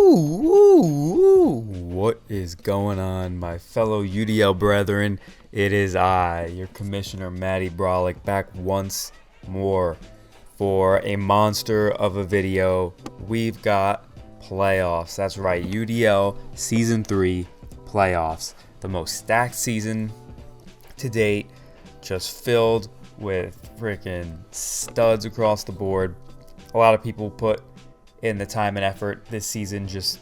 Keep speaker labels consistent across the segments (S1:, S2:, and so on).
S1: What is going on, my fellow UDL brethren? It is I, your Commissioner Matty Brolick, back once more for a monster of a video. We've got playoffs. That's right, UDL Season 3 Playoffs. The most stacked season to date, just filled with freaking studs across the board. A lot of people put in the time and effort this season just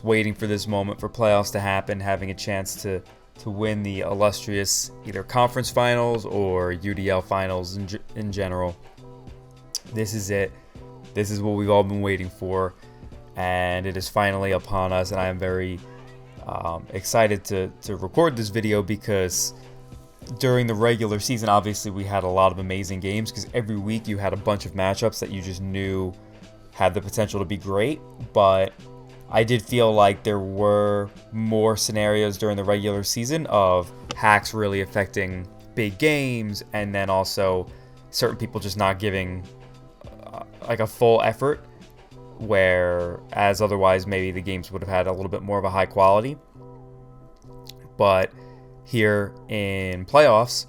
S1: waiting for this moment for playoffs to happen, having a chance to win the illustrious either conference finals or UDL finals in general. This is it. This is what we've all been waiting for, and it is finally upon us, and I am very excited to record this video because during the regular season, obviously, we had a lot of amazing games because every week you had a bunch of matchups that you just knew had the potential to be great, but I did feel like there were more scenarios during the regular season of hacks really affecting big games, and then also certain people just not giving like a full effort, whereas otherwise maybe the games would have had a little bit more of a high quality. But here in playoffs,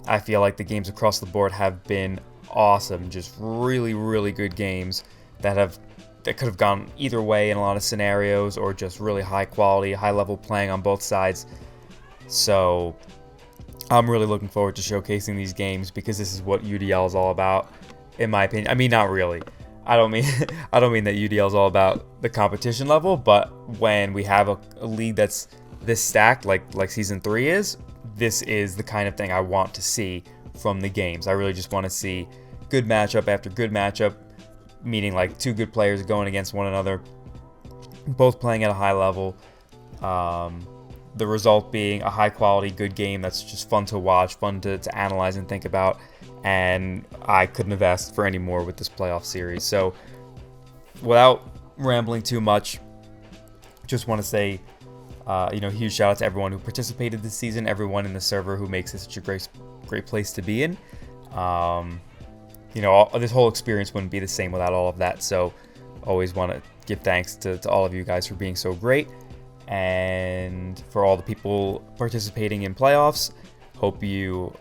S1: I feel like the games across the board have been awesome, just really, really good games that could have gone either way in a lot of scenarios, or just really high quality, high level playing on both sides. So I'm really looking forward to showcasing these games because this is what UDL is all about, in my opinion. I mean, not really. I don't mean that UDL is all about the competition level, but when we have a league that's this stacked, like Season 3 is, this is the kind of thing I want to see from the games. I really just want to see good matchup after good matchup, meaning like two good players going against one another, both playing at a high level. The result being a high quality, good game that's just fun to watch, fun to analyze and think about. And I couldn't have asked for any more with this playoff series. So without rambling too much, just want to say, huge shout out to everyone who participated this season, everyone in the server who makes this such a great place to be in. This whole experience wouldn't be the same without all of that. So always want to give thanks to all of you guys for being so great, and for all the people participating in playoffs. Hope you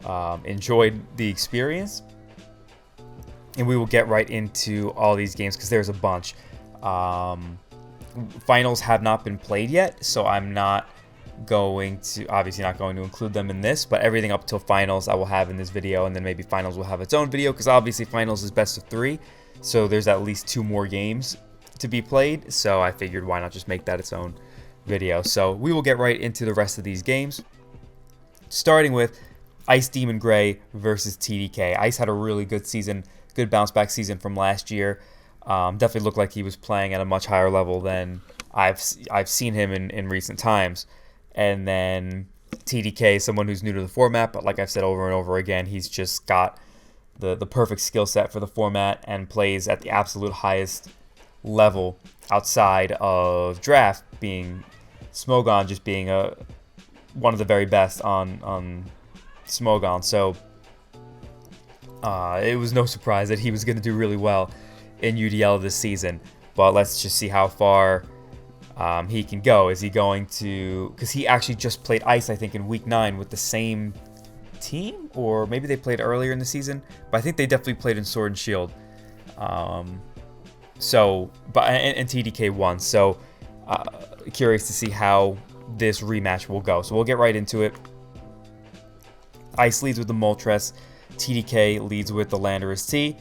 S1: enjoyed the experience, and we will get right into all these games because there's a bunch. Finals have not been played yet, so I'm obviously not going to include them in this, but everything up till finals I will have in this video, and then maybe finals will have its own video because obviously finals is best of 3, so there's at least 2 more games to be played. So I figured, why not just make that its own video? So we will get right into the rest of these games, starting with Ice Demon Gray versus TDK. Ice had a really good season, good bounce back season from last year. Definitely looked like he was playing at a much higher level than I've seen him in recent times. And then TDK, someone who's new to the format, but like I've said over and over again, he's just got the perfect skill set for the format and plays at the absolute highest level outside of draft, being Smogon just being one of the very best on Smogon. So it was no surprise that he was going to do really well in UDL this season, but let's just see how far he can go. Is he going to, because he actually just played Ice, I think, in week 9 with the same team, or maybe they played earlier in the season, but I think they definitely played in Sword and Shield. And TDK won, so curious to see how this rematch will go. So we'll get right into it. Ice leads with the Moltres, TDK leads with the Landorus T.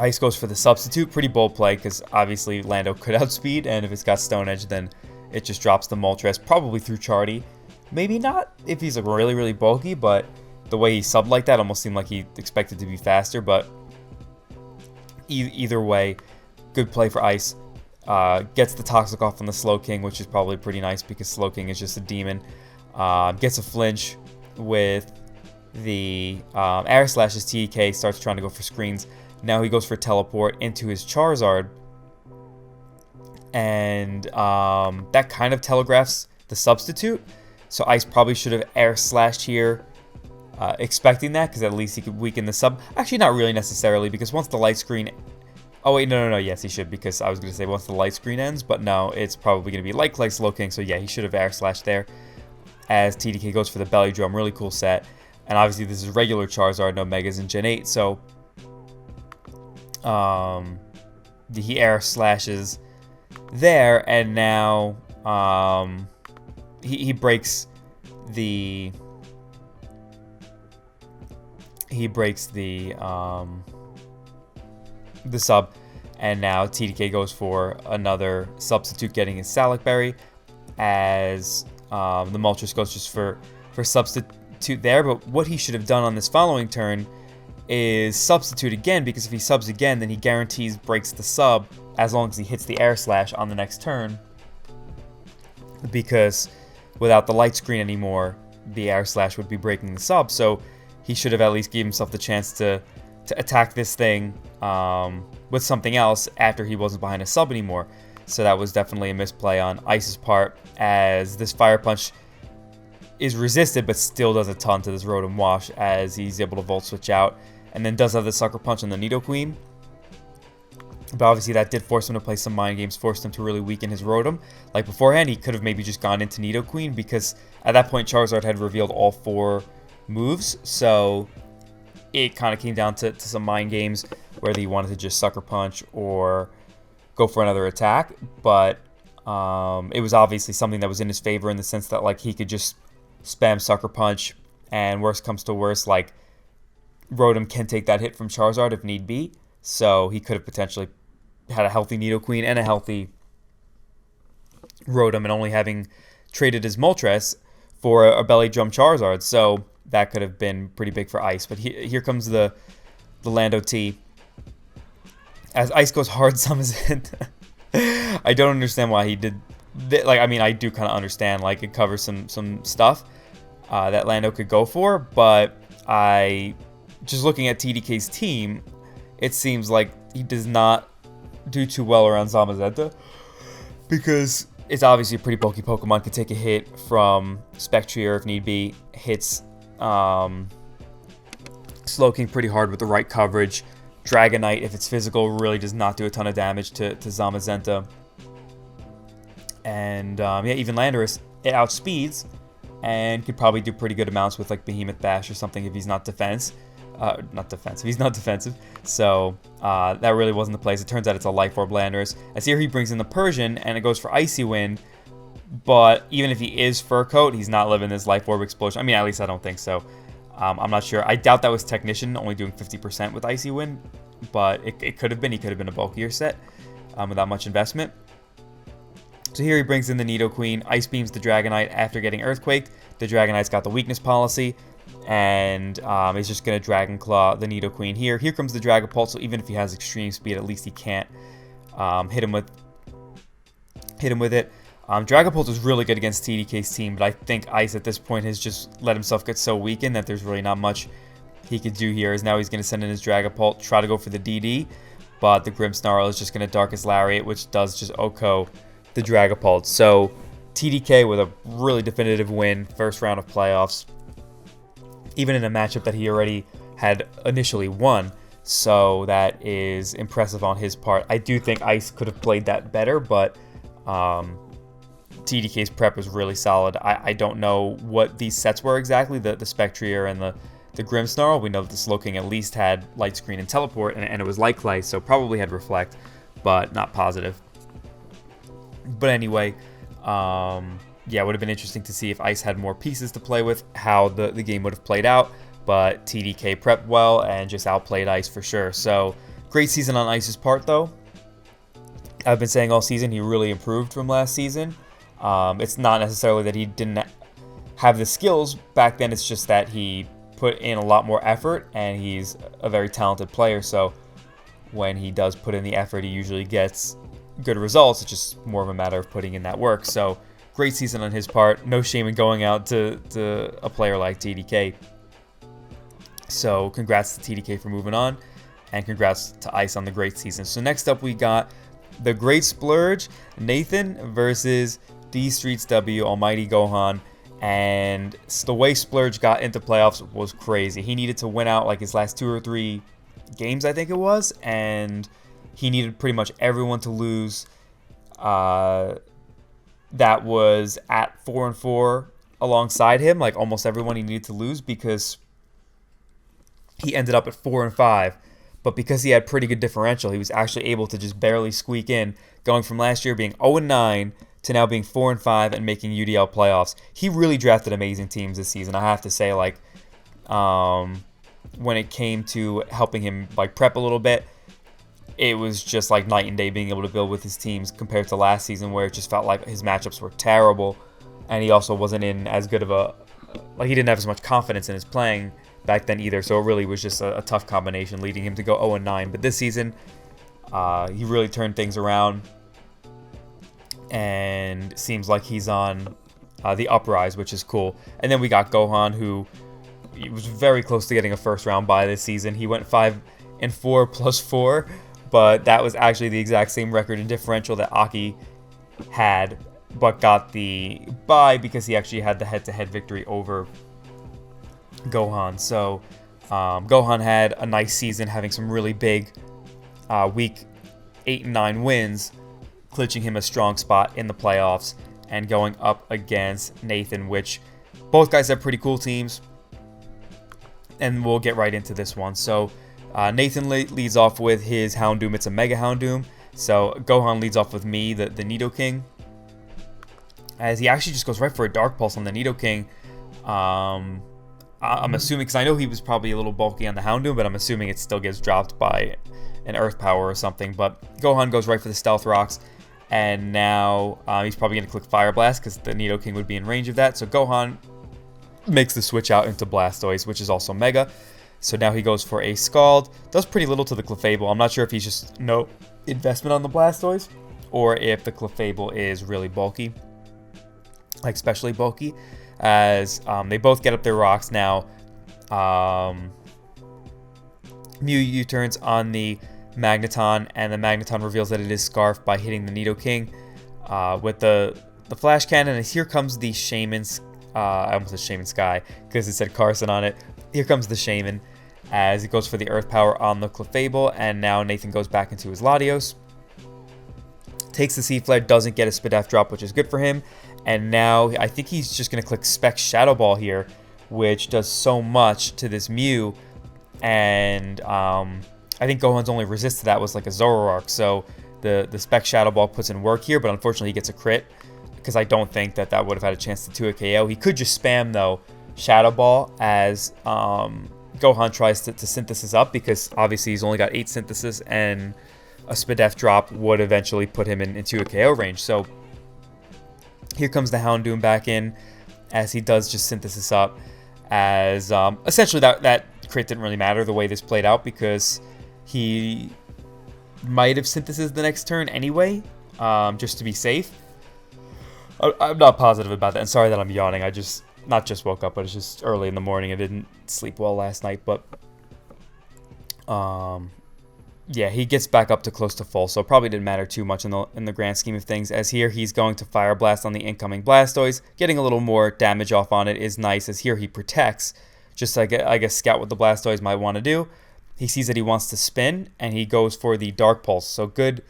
S1: Ice goes for the substitute. Pretty bold play because obviously Lando could outspeed, and if it's got Stone Edge, then it just drops the Moltres, probably through Chardy. Maybe not if he's like really, really bulky, but the way he subbed like that almost seemed like he expected to be faster. But either way, good play for Ice. Gets the Toxic off on the Slow King, which is probably pretty nice because Slow King is just a demon. Gets a flinch with the Air Slashes. TDK starts trying to go for screens. Now he goes for teleport into his Charizard, and that kind of telegraphs the substitute. So Ice probably should have Air Slashed here, expecting that, because at least he could weaken the sub. Actually, not really necessarily, because once the light screen Oh, wait, no. Yes, he should, because I was going to say once the light screen ends, but no, it's probably going to be like Slow King. So, yeah, he should have air slash there as TDK goes for the belly drum. Really cool set. And obviously, this is regular Charizard, no Megas in Gen 8. So, he air slashes there, and now he breaks the sub, and now TDK goes for another substitute, getting his Salic Berry, as the Moltres goes just for substitute there. But what he should have done on this following turn is substitute again, because if he subs again, then he guarantees breaks the sub as long as he hits the air slash on the next turn, because without the light screen anymore, the air slash would be breaking the sub. So he should have at least given himself the chance to attack this thing with something else after he wasn't behind a sub anymore. So that was definitely a misplay on Ice's part, as this Fire Punch is resisted but still does a ton to this Rotom Wash, as he's able to Volt Switch out, and then does have the Sucker Punch on the Nidoqueen. But obviously that did force him to play some mind games, forced him to really weaken his Rotom. Like beforehand, he could have maybe just gone into Nidoqueen, because at that point Charizard had revealed all 4 moves, so it kind of came down to some mind games, whether he wanted to just Sucker Punch or go for another attack. But it was obviously something that was in his favor, in the sense that like he could just spam Sucker Punch, and worst comes to worst, like Rotom can take that hit from Charizard if need be. So he could have potentially had a healthy Nidoqueen and a healthy Rotom, and only having traded his Moltres for a belly drum Charizard. So that could have been pretty big for Ice. But here comes the Lando T, as Ice goes hard summons it. I don't understand why he did. Like, I mean, I do kind of understand. Like, it covers some stuff that Lando could go for. But just looking at TDK's team, it seems like he does not do too well around Zamazenta, because it's obviously a pretty bulky Pokemon. Can take a hit from Spectrier if need be. Hits Slowking pretty hard with the right coverage. Dragonite, if it's physical, really does not do a ton of damage to Zamazenta. And yeah, even Landorus, it outspeeds and could probably do pretty good amounts with like Behemoth Bash or something if he's not defensive. He's not defensive. So that really wasn't the place. It turns out it's a Life Orb Landorus. As here he brings in the Persian, and it goes for Icy Wind. But even if he is Fur Coat, he's not living this Life Orb Explosion. I mean, at least I don't think so. I'm not sure. I doubt that was Technician, only doing 50% with Icy Wind. But it could have been. He could have been a bulkier set without much investment. So here he brings in the Nidoqueen, Ice Beams the Dragonite after getting Earthquaked. The Dragonite's got the weakness policy, and he's just going to Dragon Claw the Nidoqueen here. Here comes the Dragapult, so even if he has extreme speed, at least he can't hit him with it. Dragapult is really good against TDK's team, but I think Ice at this point has just let himself get so weakened that there's really not much he could do here. As now he's going to send in his Dragapult, try to go for the DD, but the Grimmsnarl is just going to Darkest Lariat, which does just OHKO the Dragapult. So TDK with a really definitive win, first round of playoffs, even in a matchup that he already had initially won. So that is impressive on his part. I do think Ice could have played that better, but TDK's prep was really solid. I don't know what these sets were exactly, the Spectrier and the Grimmsnarl. We know that the Slowking at least had Light Screen and Teleport, and it was Light Clay, so probably had Reflect, but not positive. But anyway, yeah, it would have been interesting to see if Ice had more pieces to play with, how the game would have played out. But TDK prepped well and just outplayed Ice for sure. So great season on Ice's part, though. I've been saying all season he really improved from last season. It's not necessarily that he didn't have the skills back then. It's just that he put in a lot more effort, and he's a very talented player. So when he does put in the effort, he usually gets good results. It's just more of a matter of putting in that work. So great season on his part. No shame in going out to a player like TDK. So congrats to TDK for moving on, and congrats to Ice on the great season. So next up we got the Great Splurge, Nathan versus D Streets W, Almighty Gohan. And the way Splurge got into playoffs was crazy. He needed to win out like his last 2 or 3 games, I think it was, and he needed pretty much everyone to lose. That was at 4-4 alongside him, like almost everyone he needed to lose, because he ended up at 4-5. But because he had pretty good differential, he was actually able to just barely squeak in, going from last year being 0-9 to now being 4-5 and making UDL playoffs. He really drafted amazing teams this season. I have to say, like, when it came to helping him like prep a little bit, it was just like night and day being able to build with his teams compared to last season, where it just felt like his matchups were terrible, and he also wasn't in as good of a, like, he didn't have as much confidence in his playing back then either. So it really was just a tough combination, leading him to go 0-9. But this season, he really turned things around, and seems like he's on the uprise, which is cool. And then we got Gohan, who he was very close to getting a first round bye this season. He went 5-4 +4, but that was actually the exact same record in differential that Aki had, but got the bye because he actually had the head-to-head victory over Gohan. So Gohan had a nice season, having some really big week 8 and 9 wins, clinching him a strong spot in the playoffs, and going up against Nathan, which both guys have pretty cool teams, and we'll get right into this one. So Nathan leads off with his Houndoom. It's a Mega Houndoom. So Gohan leads off with me, the Nidoking, as he actually just goes right for a Dark Pulse on the Nidoking. I'm assuming, because I know he was probably a little bulky on the Houndoom, but I'm assuming it still gets dropped by an Earth Power or something. But Gohan goes right for the Stealth Rocks, and now he's probably going to click Fire Blast because the Nidoking would be in range of that. So Gohan makes the switch out into Blastoise, which is also Mega. So now he goes for a Scald. Does pretty little to the Clefable. I'm not sure if he's just no investment on the Blastoise, or if the Clefable is really bulky, like especially bulky, as they both get up their rocks now. Mew U-turns on the Magneton, and the Magneton reveals that it is Scarf by hitting the Nidoking with the Flash Cannon. And here comes the Shaman's, I almost said Shaman Sky because it said Carson on it. Here comes the Shaman as he goes for the Earth Power on the Clefable, and now Nathan goes back into his Latios. Takes the Sea Flare, doesn't get a Spadef drop, which is good for him. And now I think he's just going to click Spec Shadow Ball here, which does so much to this Mew. And I think Gohan's only resist to that was like a Zoroark. So the Spec Shadow Ball puts in work here, but unfortunately he gets a crit, because I don't think that would have had a chance to 2 a KO. He could just spam, though, Shadow Ball as Gohan tries to synthesis up, because obviously he's only got 8 synthesis, and a Spadef drop would eventually put him into a KO range. So here comes the Houndoom back in, as he does just synthesis up, as essentially that crit didn't really matter the way this played out, because he might have synthesis the next turn anyway, just to be safe. I'm not positive about that, and sorry that I'm yawning. I just not just woke up, but it's just early in the morning. I didn't sleep well last night, but yeah, he gets back up to close to full, so it probably didn't matter too much in the grand scheme of things. As here he's going to Fire Blast on the incoming Blastoise, getting a little more damage off on it is nice, as here he protects, just like I guess Scout with the Blastoise might want to do. He sees that he wants to spin, and he goes for the Dark Pulse. So good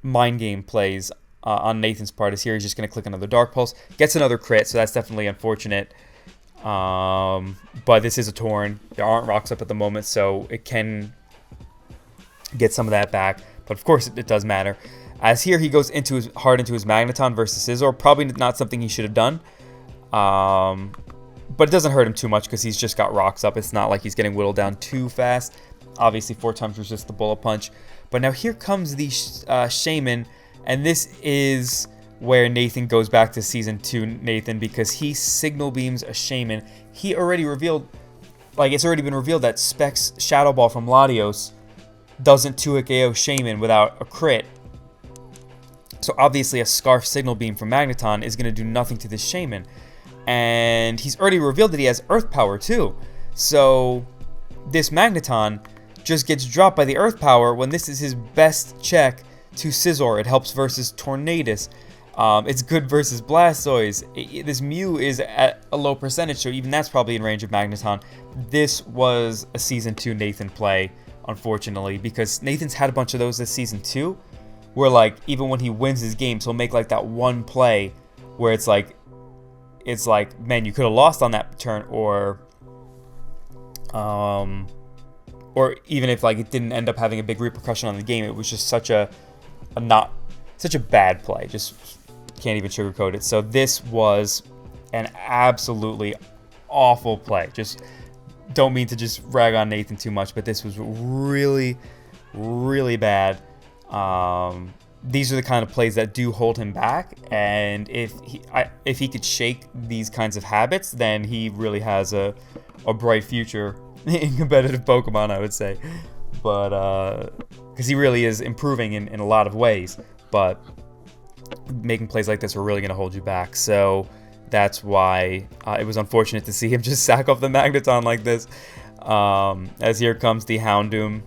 S1: mind game plays on Nathan's part, is here he's just going to click another Dark Pulse, gets another crit, so that's definitely unfortunate. But this is a Torn. There aren't rocks up at the moment, so it can get some of that back, but of course it does matter. As here he goes hard into his Magneton versus Scizor. Probably not something he should have done, but it doesn't hurt him too much because he's just got rocks up. It's not like he's getting whittled down too fast. Obviously 4 times resist the Bullet Punch. But now here comes the Shaman, and this is where Nathan goes back to Season 2 Nathan, because he Signal Beams a Shaman. He already revealed, like, it's already been revealed that Specs Shadow Ball from Latios doesn't 2 a KO Shaman without a crit. So obviously a Scarf Signal Beam from Magneton is going to do nothing to this Shaman. And he's already revealed that he has Earth Power too. So this Magneton just gets dropped by the Earth Power when this is his best check to Scizor. It helps versus Tornadus. It's good versus Blastoise. This Mew is at a low percentage, so even that's probably in range of Magneton. This was a Season 2 Nathan play unfortunately, because Nathan's had a bunch of those this season too, where like even when he wins his games, he'll make like that one play where it's like, man, you could have lost on that turn, or even if like it didn't end up having a big repercussion on the game, it was just such a bad play. Just can't even sugarcoat it. So this was an absolutely awful play. Just don't mean to just rag on Nathan too much, but this was really, really bad. These are the kind of plays that do hold him back, and if he could shake these kinds of habits, then he really has a bright future in competitive Pokemon, I would say. But because he really is improving in a lot of ways, but making plays like this are really going to hold you back. So that's why it was unfortunate to see him just sack off the Magneton like this. As here comes the Houndoom.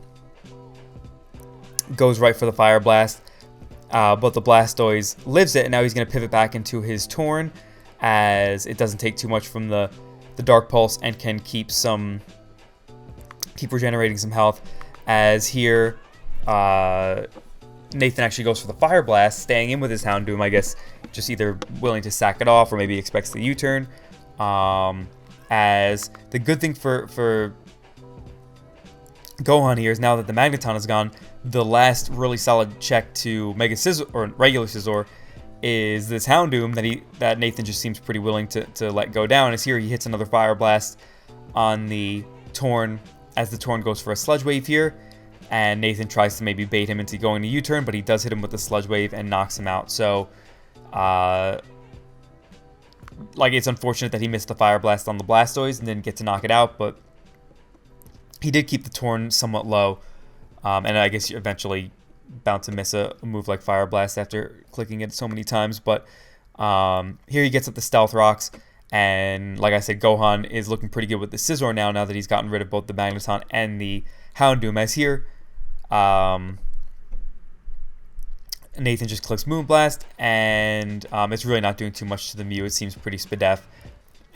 S1: Goes right for the Fire Blast. But the Blastoise lives it, and now he's going to pivot back into his Torn, as it doesn't take too much from the Dark Pulse and can keep regenerating some health. As here, Nathan actually goes for the Fire Blast, staying in with his Houndoom, I guess, just either willing to sack it off or maybe expects the U-turn. As the good thing for Gohan here is, now that the Magneton is gone, the last really solid check to Mega Scizor, or regular Scizor, is this Houndoom that Nathan just seems pretty willing to let go down. As here he hits another Fire Blast on the Torn, as the Torn goes for a Sludge Wave here, and Nathan tries to maybe bait him into going to U-turn, but he does hit him with the Sludge Wave and knocks him out. So, like, it's unfortunate that he missed the Fire Blast on the Blastoise and didn't get to knock it out, but he did keep the Torn somewhat low, and I guess you're eventually bound to miss a move like Fire Blast after clicking it so many times. But here he gets up the Stealth Rocks, and like I said, Gohan is looking pretty good with the Scizor now that he's gotten rid of both the Magneton and the Houndoom. As here, Nathan just clicks Moonblast, and it's really not doing too much to the Mew. It seems pretty spadef,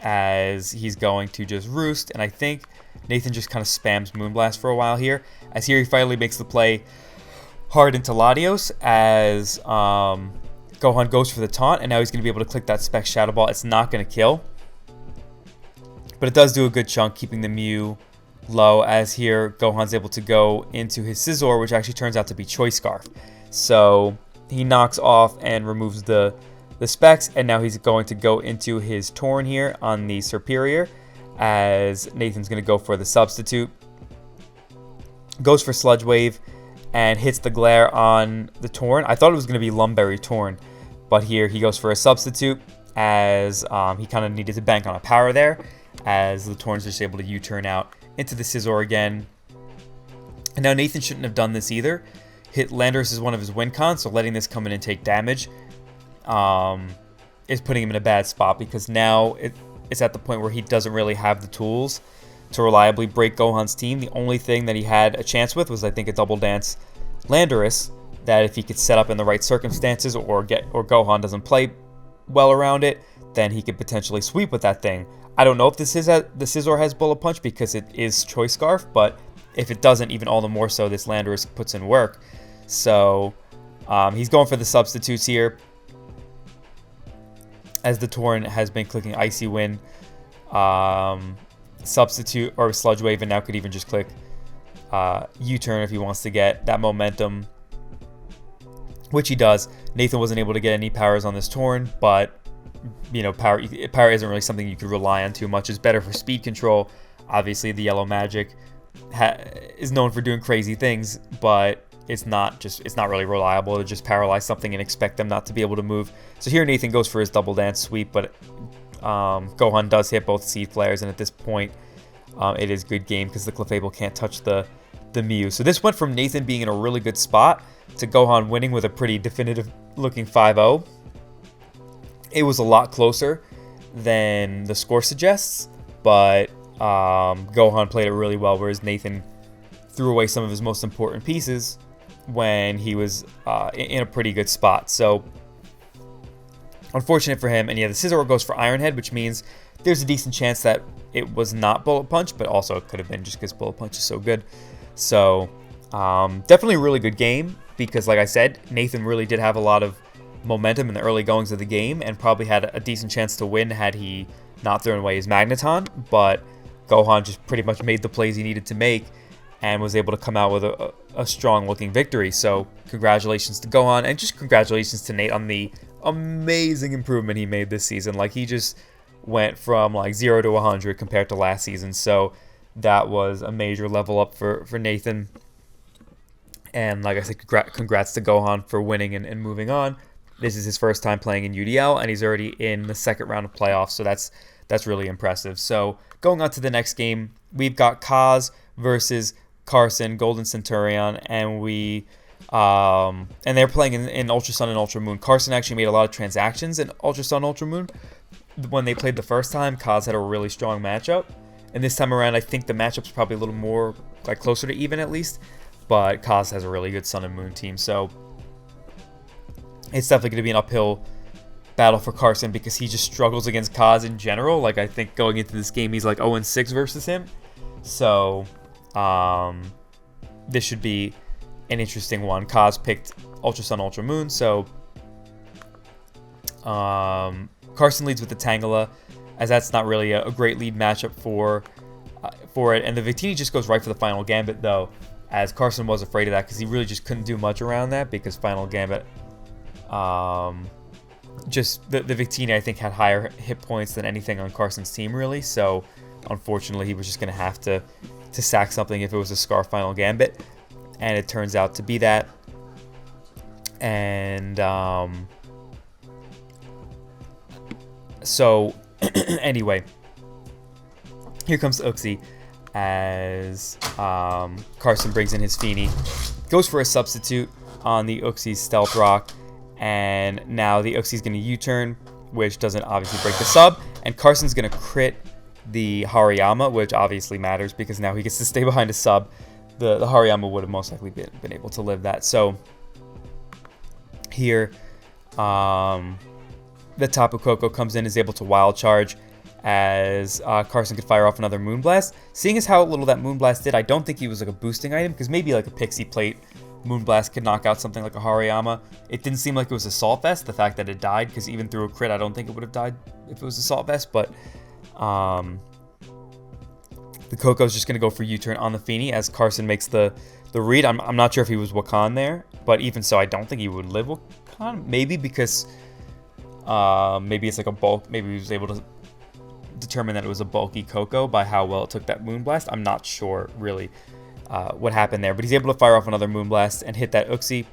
S1: as he's going to just Roost, and I think Nathan just kind of spams Moonblast for a while here. As here he finally makes the play hard into Latios, as Gohan goes for the taunt, and now he's going to be able to click that Specs Shadow Ball. It's not going to kill, but it does do a good chunk, keeping the Mew low. As here, Gohan's able to go into his Scizor, which actually turns out to be Choice Scarf. So he knocks off and removes the Specs, and now he's going to go into his Torn here on the Serperior, as Nathan's going to go for the Substitute. Goes for Sludge Wave and hits the Glare on the Torn. I thought it was going to be Lumberry Torn, but here he goes for a Substitute, as he kind of needed to bank on a power there, as the Torn's just able to U-turn out into the Scizor again. And now Nathan shouldn't have done this either. Hit Landorus as one of his win cons, so letting this come in and take damage is putting him in a bad spot, because now it's at the point where he doesn't really have the tools to reliably break Gohan's team. The only thing that he had a chance with was, I think, a Double Dance Landorus, that if he could set up in the right circumstances, or Gohan doesn't play well around it, then he could potentially sweep with that thing. I don't know if the Scizor has Bullet Punch, because it is Choice Scarf, but if it doesn't, even all the more so, this Landorus puts in work. So he's going for the substitutes here, as the Torn has been clicking Icy Wind, Substitute, or Sludge Wave, and now could even just click U-turn if he wants to get that momentum, which he does. Nathan wasn't able to get any powers on this Torn, but you know, power isn't really something you could rely on too much. It's better for speed control. Obviously, the Yellow Magic is known for doing crazy things, but it's not really reliable to just paralyze something and expect them not to be able to move. So here Nathan goes for his Double Dance sweep, but Gohan does hit both Seed Flares, and at this point it is good game, because the Clefable can't touch the Mew. So this went from Nathan being in a really good spot to Gohan winning with a pretty definitive looking 5-0. It was a lot closer than the score suggests, but Gohan played it really well, whereas Nathan threw away some of his most important pieces when he was in a pretty good spot. So unfortunate for him. And yeah, the Scizor goes for Iron Head, which means there's a decent chance that it was not Bullet Punch, but also it could have been just because Bullet Punch is so good. So definitely a really good game because, like I said, Nathan really did have a lot of momentum in the early goings of the game and probably had a decent chance to win had he not thrown away his Magneton. But Gohan just pretty much made the plays he needed to make and was able to come out with a strong-looking victory. So congratulations to Gohan, and just congratulations to Nate on the amazing improvement he made this season. Like, he just went from like 0 to 100 compared to last season. So that was a major level up for Nathan. And like I said, congrats to Gohan for winning and moving on. This is his first time playing in UDL, and he's already in the second round of playoffs, so that's really impressive. So going on to the next game, we've got Kaz versus Carson, Golden Centurion, and they're playing in Ultra Sun and Ultra Moon. Carson actually made a lot of transactions in Ultra Sun, Ultra Moon. When they played the first time, Kaz had a really strong matchup, and this time around, I think the matchup's probably a little more, like, closer to even at least, but Kaz has a really good Sun and Moon team, so it's definitely going to be an uphill battle for Carson because he just struggles against Kaz in general. Like, I think going into this game, he's like 0-6 versus him. So, this should be an interesting one. Kaz picked Ultra Sun, Ultra Moon. So, Carson leads with the Tangela, as that's not really a great lead matchup for it. And the Victini just goes right for the Final Gambit, though, as Carson was afraid of that because he really just couldn't do much around that because Final Gambit... just the Victini, I think, had higher hit points than anything on Carson's team, really. So, unfortunately, he was just going to have to sack something if it was a Scar Final Gambit. And it turns out to be that. And, so, anyway. Here comes Uxie as Carson brings in his Feeny. Goes for a substitute on the Uxie's Stealth Rock. And now the Uxie's going to U-turn, which doesn't obviously break the sub. And Carson's going to crit the Hariyama, which obviously matters because now he gets to stay behind a sub. The Hariyama would have most likely been able to live that. So here, the Tapu Koko comes in, is able to Wild Charge as Carson could fire off another Moonblast. Seeing as how little that Moonblast did, I don't think he was like a boosting item because maybe like a Pixie Plate Moonblast could knock out something like a Hariyama. It didn't seem like it was Assault Vest, the fact that it died, because even through a crit, I don't think it would have died if it was Assault Vest, but the Coco's just going to go for U-turn on the Feeny as Carson makes the read. I'm not sure if he was Wakan there, but even so, I don't think he would live Wakan. Maybe because maybe it's like a bulk, maybe he was able to determine that it was a bulky Coco by how well it took that Moonblast. I'm not sure, really. What happened there, but he's able to fire off another Moonblast and hit that Uxie.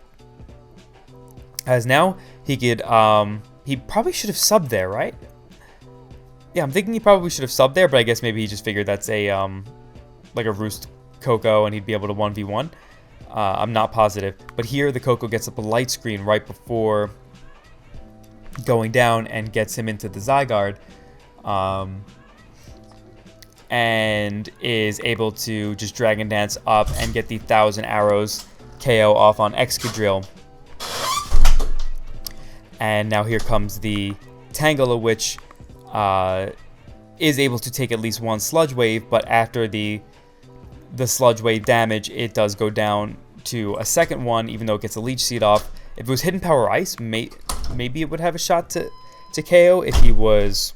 S1: As now he could, he probably should have subbed there, right? Yeah, I'm thinking he probably should have subbed there, but I guess maybe he just figured that's a like a Roost Coco and he'd be able to 1v1. I'm not positive, but here the Coco gets up a light screen right before going down and gets him into the Zygarde. And is able to just Dragon Dance up and get the 1,000 Arrows KO off on Excadrill. And now here comes the Tangela, which is able to take at least one Sludge Wave, but after the Sludge Wave damage, it does go down to a second one, even though it gets a Leech Seed off. If it was Hidden Power Ice, maybe it would have a shot to KO if he was...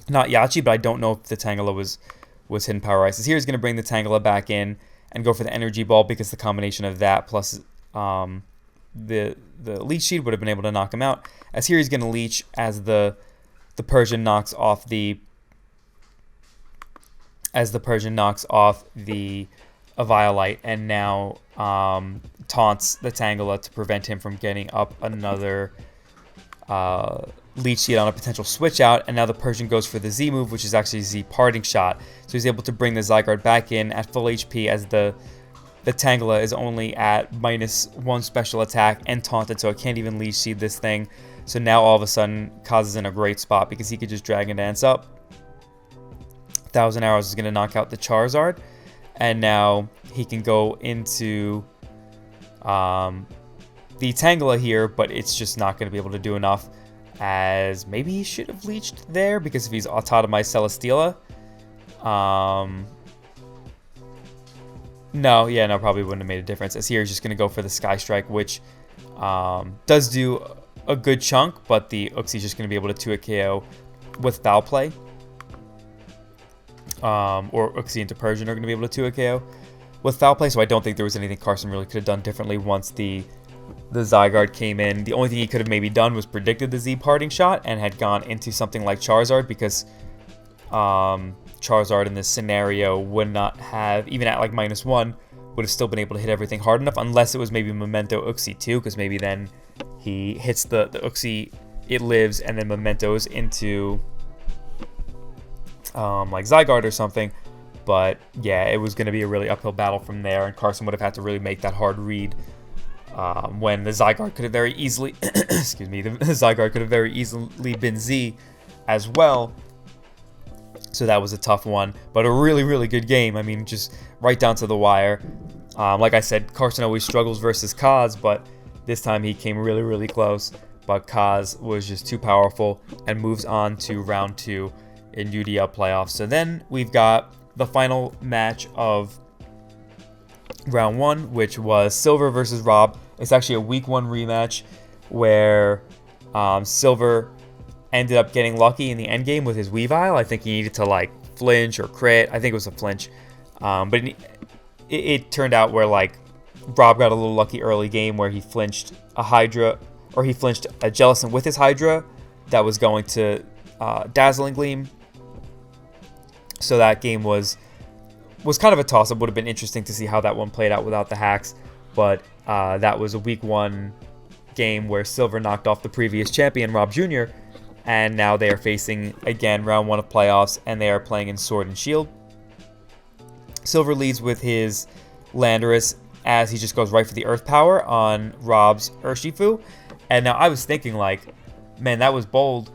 S1: not Yachi, but I don't know if the Tangela was Hidden Power Ice. Here he's going to bring the Tangela back in and go for the Energy Ball because the combination of that plus the Leech Seed would have been able to knock him out. As here he's going to Leech as the Persian knocks off the Eviolite and now taunts the Tangela to prevent him from getting up another Leech Seed on a potential switch out, and now the Persian goes for the Z move, which is actually Z Parting Shot. So he's able to bring the Zygarde back in at full HP as the Tangela is only at -1 special attack and taunted, so it can't even Leech Seed this thing. So now all of a sudden, Kaz is in a great spot because he could just Dragon Dance up. 1,000 Arrows is going to knock out the Charizard, and now he can go into the Tangela here, but it's just not going to be able to do enough. As maybe he should have leeched there because if he's Autotomized Celesteela. No, yeah, no, probably wouldn't have made a difference. As here, he's just going to go for the Sky Strike, which does do a good chunk, but the Uxi's just going to be able to 2-hit KO with Foul Play. Or Uxie into Persian are going to be able to 2-hit KO with Foul Play, so I don't think there was anything Carson really could have done differently once the Zygarde came in. The only thing he could have maybe done was predicted the Z parting shot and had gone into something like Charizard, because Charizard in this scenario would not have, even at like -1, would have still been able to hit everything hard enough, unless it was maybe Memento Uxie too, because maybe then he hits the Uxie, it lives, and then Mementos into like Zygarde or something. But yeah, it was going to be a really uphill battle from there, and Carson would have had to really make that hard read when the Zygarde could have very easily, excuse me, the Zygarde could have very easily been Z as well. So that was a tough one, but a really, really good game. I mean, just right down to the wire. Like I said, Carson always struggles versus Kaz, but this time he came really, really close. But Kaz was just too powerful and moves on to round 2 in UDL playoffs. So then we've got the final match of round 1, which was Silver versus Rob. It's actually a week 1 rematch where Silver ended up getting lucky in the end game with his Weavile. I think he needed to like flinch or crit. I think it was a flinch. But it turned out where like Rob got a little lucky early game where he flinched a Hydra, or he flinched a Jellicent with his Hydra that was going to Dazzling Gleam. So that game was kind of a toss-up. Would have been interesting to see how that one played out without the hacks. But that was a week 1 game where Silver knocked off the previous champion, Rob Jr., and now they are facing, again, round 1 of playoffs, and they are playing in Sword and Shield. Silver leads with his Landorus as he just goes right for the Earth Power on Rob's Urshifu. And now I was thinking, like, man, that was bold,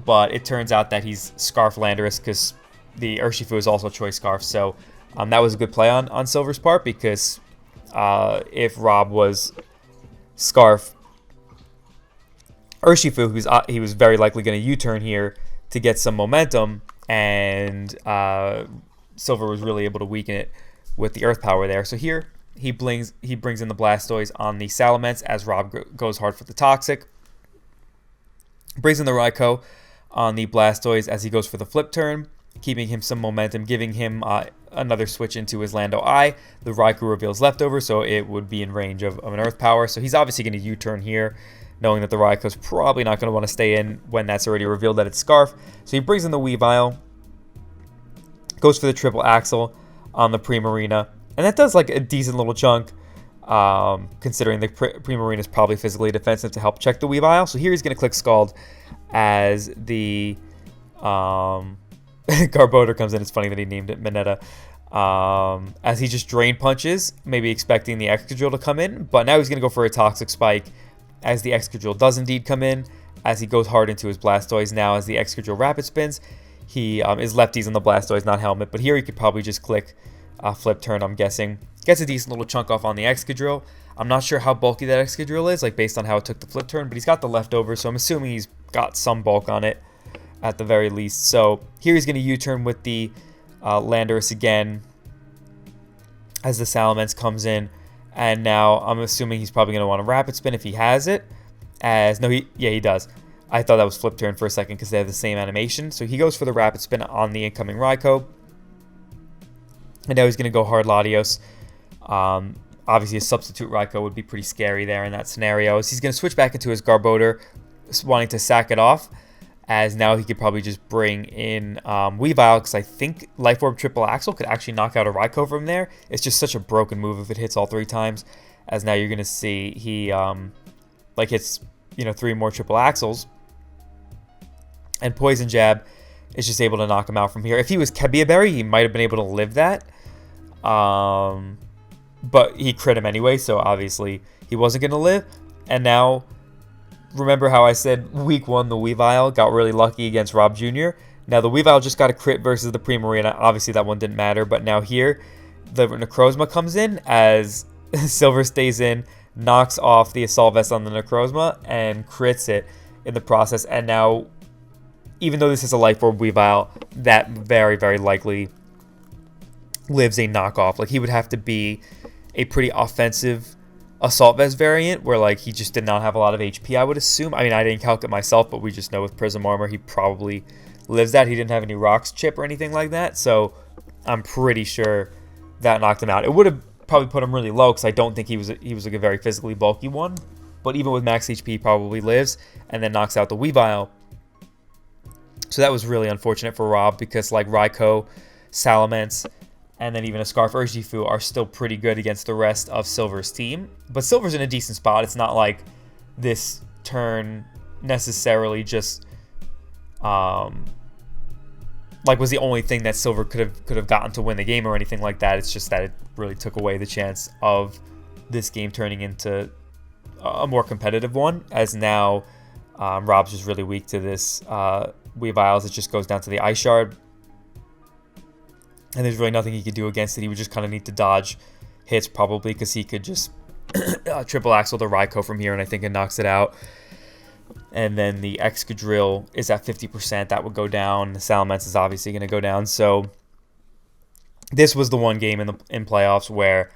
S1: but it turns out that he's Scarf Landorus because the Urshifu is also Choice Scarf. So that was a good play on Silver's part, because if Rob was Scarf Urshifu, he was very likely going to U-turn here to get some momentum, and Silver was really able to weaken it with the Earth Power there. So here he brings in the Blastoise on the Salamence as Rob goes hard for the Toxic. Brings in the Raikou on the Blastoise as he goes for the Flip Turn, keeping him some momentum, giving him another switch into his Lando Eye. The Raikou reveals Leftover, so it would be in range of an Earth Power. So he's obviously going to U-turn here, knowing that the Raikou's probably not going to want to stay in when that's already revealed that it's Scarf. So he brings in the Weavile, goes for the Triple Axle on the Primarina, and that does like a decent little chunk, considering the Primarina is probably physically defensive to help check the Weavile. So here he's going to click Scald as the Garbodor comes in. It's funny that he named it Mineta. As he just Drain Punches, maybe expecting the Excadrill to come in, but now he's going to go for a Toxic Spike as the Excadrill does indeed come in, as he goes hard into his Blastoise. Now as the Excadrill Rapid Spins, he is lefties on the Blastoise, not Helmet, but here he could probably just click Flip Turn, I'm guessing. Gets a decent little chunk off on the Excadrill. I'm not sure how bulky that Excadrill is, like based on how it took the Flip Turn, but he's got the Leftover, so I'm assuming he's got some bulk on it at the very least. So here he's going to U-turn with the Landorus again as the Salamence comes in. And now I'm assuming he's probably going to want to Rapid Spin if he has it. He does. I thought that was Flip Turn for a second because they have the same animation. So he goes for the Rapid Spin on the incoming Raikou. And now he's going to go hard Latios. Obviously, a substitute Raikou would be pretty scary there in that scenario. So he's going to switch back into his Garbodor, wanting to sack it off, as now he could probably just bring in Weavile, because I think Life Orb Triple Axle could actually knock out a Raikou from there. It's just such a broken move if it hits all 3 times, as now you're going to see he hits 3 more Triple Axles, and Poison Jab is just able to knock him out from here. If he was Kebia Berry, he might have been able to live that, but he crit him anyway, so obviously he wasn't going to live. And now, remember how I said week 1 the Weavile got really lucky against Rob Jr.? Now the Weavile just got a crit versus the Primarina. Obviously that one didn't matter, but now here the Necrozma comes in as Silver stays in, knocks off the Assault Vest on the Necrozma, and crits it in the process. And now, even though this is a Life Orb Weavile, that very, very likely lives a knockoff. Like, he would have to be a pretty offensive assault vest variant where, like, he just did not have a lot of HP, I would assume. I mean, I didn't calc it myself, but we just know with Prism Armor he probably lives that. He didn't have any rocks chip or anything like that, so I'm pretty sure that knocked him out. It would have probably put him really low because I don't think he was like a very physically bulky one. But even with max HP, he probably lives and then knocks out the Weavile. So that was really unfortunate for Rob because, like, Raikou, Salamence, and then even a Scarf Urshifu are still pretty good against the rest of Silver's team. But Silver's in a decent spot. It's not like this turn necessarily just like was the only thing that Silver could have gotten to win the game or anything like that. It's just that it really took away the chance of this game turning into a more competitive one, as now Rob's just really weak to this Weaviles. It just goes down to the Ice Shard, and there's really nothing he could do against it. He would just kind of need to dodge hits probably because he could just triple axle the Raikou from here, and I think it knocks it out. And then the Excadrill is at 50%. That would go down. The Salamence is obviously going to go down. So this was the one game in playoffs where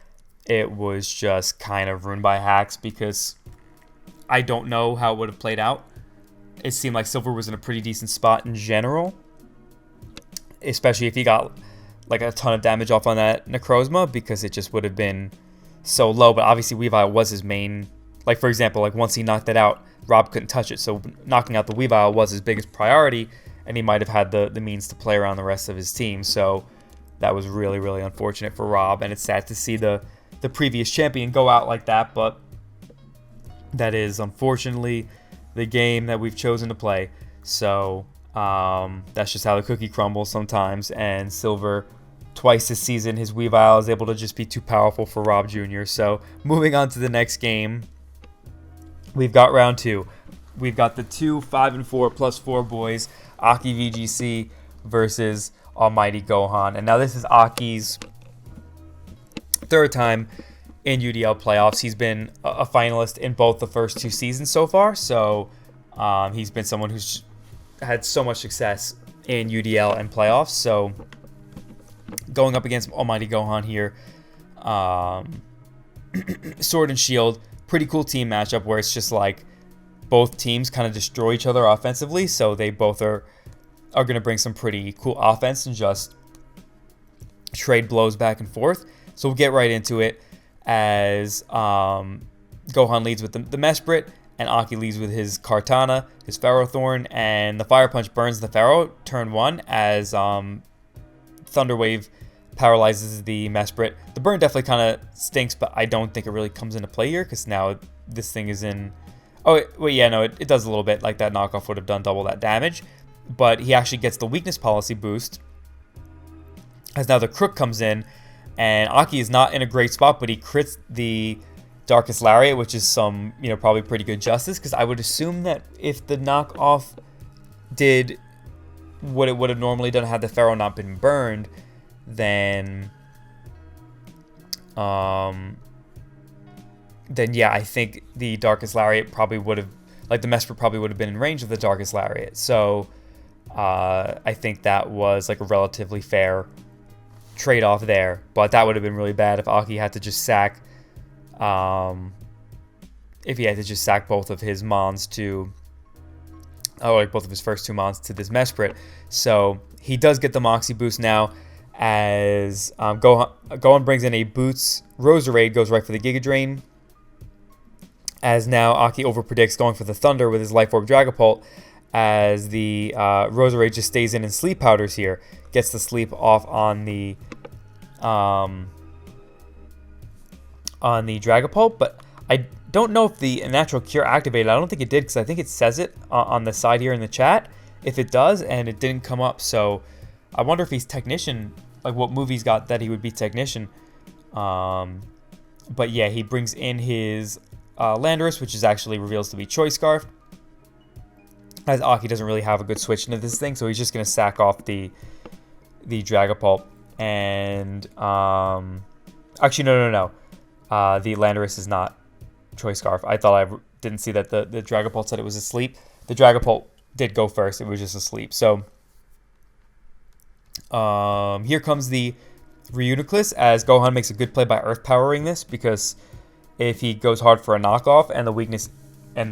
S1: it was just kind of ruined by hacks because I don't know how it would have played out. It seemed like Silver was in a pretty decent spot in general, especially if he got like a ton of damage off on that Necrozma because it just would have been so low. But obviously Weavile was his main. Like, for example, like once he knocked it out, Rob couldn't touch it. So knocking out the Weavile was his biggest priority, and he might have had the means to play around the rest of his team. So that was really, really unfortunate for Rob, and it's sad to see the previous champion go out like that, but that is unfortunately the game that we've chosen to play. So that's just how the cookie crumbles sometimes, and Silver, twice this season, his Weavile is able to just be too powerful for Rob Jr. So moving on to the next game, we've got round 2. We've got the 2 5-4 +4 boys, Aki VGC versus Almighty Gohan. And now this is Aki's third time in UDL playoffs. He's been a finalist in both the first 2 seasons so far. So he's been someone who's had so much success in UDL and playoffs. So going up against Almighty Gohan here, Sword and Shield, pretty cool team matchup where it's just like both teams kind of destroy each other offensively. So they both are going to bring some pretty cool offense and just trade blows back and forth. So we'll get right into it as Gohan leads with the Mesprit and Aki leads with his Kartana, his Ferrothorn, and the Fire Punch burns the Ferro turn 1 as Thunder Wave paralyzes the Mesprit. The burn definitely kind of stinks, but I don't think it really comes into play here because now this thing is in... Oh, wait, yeah, no, it does a little bit. Like that knockoff would have done double that damage. But he actually gets the weakness policy boost as now the Crook comes in, and Aki is not in a great spot, but he crits the Darkest Lariat, which is some, probably pretty good justice, because I would assume that if the knockoff did what it would have normally done had the Pharaoh not been burned, then yeah, I think the Darkest Lariat probably would have, like the Mesprit probably would have been in range of the Darkest Lariat. So I think that was like a relatively fair trade-off there, but that would have been really bad if Aki had to just sack both of his mons to both of his first 2 mons to this Mesprit. So he does get the Moxie boost now as Gohan brings in a Boots Roserade, goes right for the Giga Drain, as now Aki overpredicts going for the Thunder with his Life Orb Dragapult, as the Roserade just stays in and Sleep Powders here. Gets the sleep off on the Dragapult, but I don't know if the Natural Cure activated. I don't think it did because I think it says it on the side here in the chat if it does, and it didn't come up. So I wonder if he's Technician, like what move he's got that he would be Technician. But yeah, he brings in his Landorus, which is actually reveals to be Choice Scarf, as Aki doesn't really have a good switch into this thing, so he's just going to sack off the Dragapult. And actually, no. The Landorus is not Choice Scarf. I thought I didn't see that the Dragapult said it was asleep. The Dragapult did go first. It was just asleep. So here comes the Reuniclus, as Gohan makes a good play by earth powering this, because if he goes hard for a knockoff and the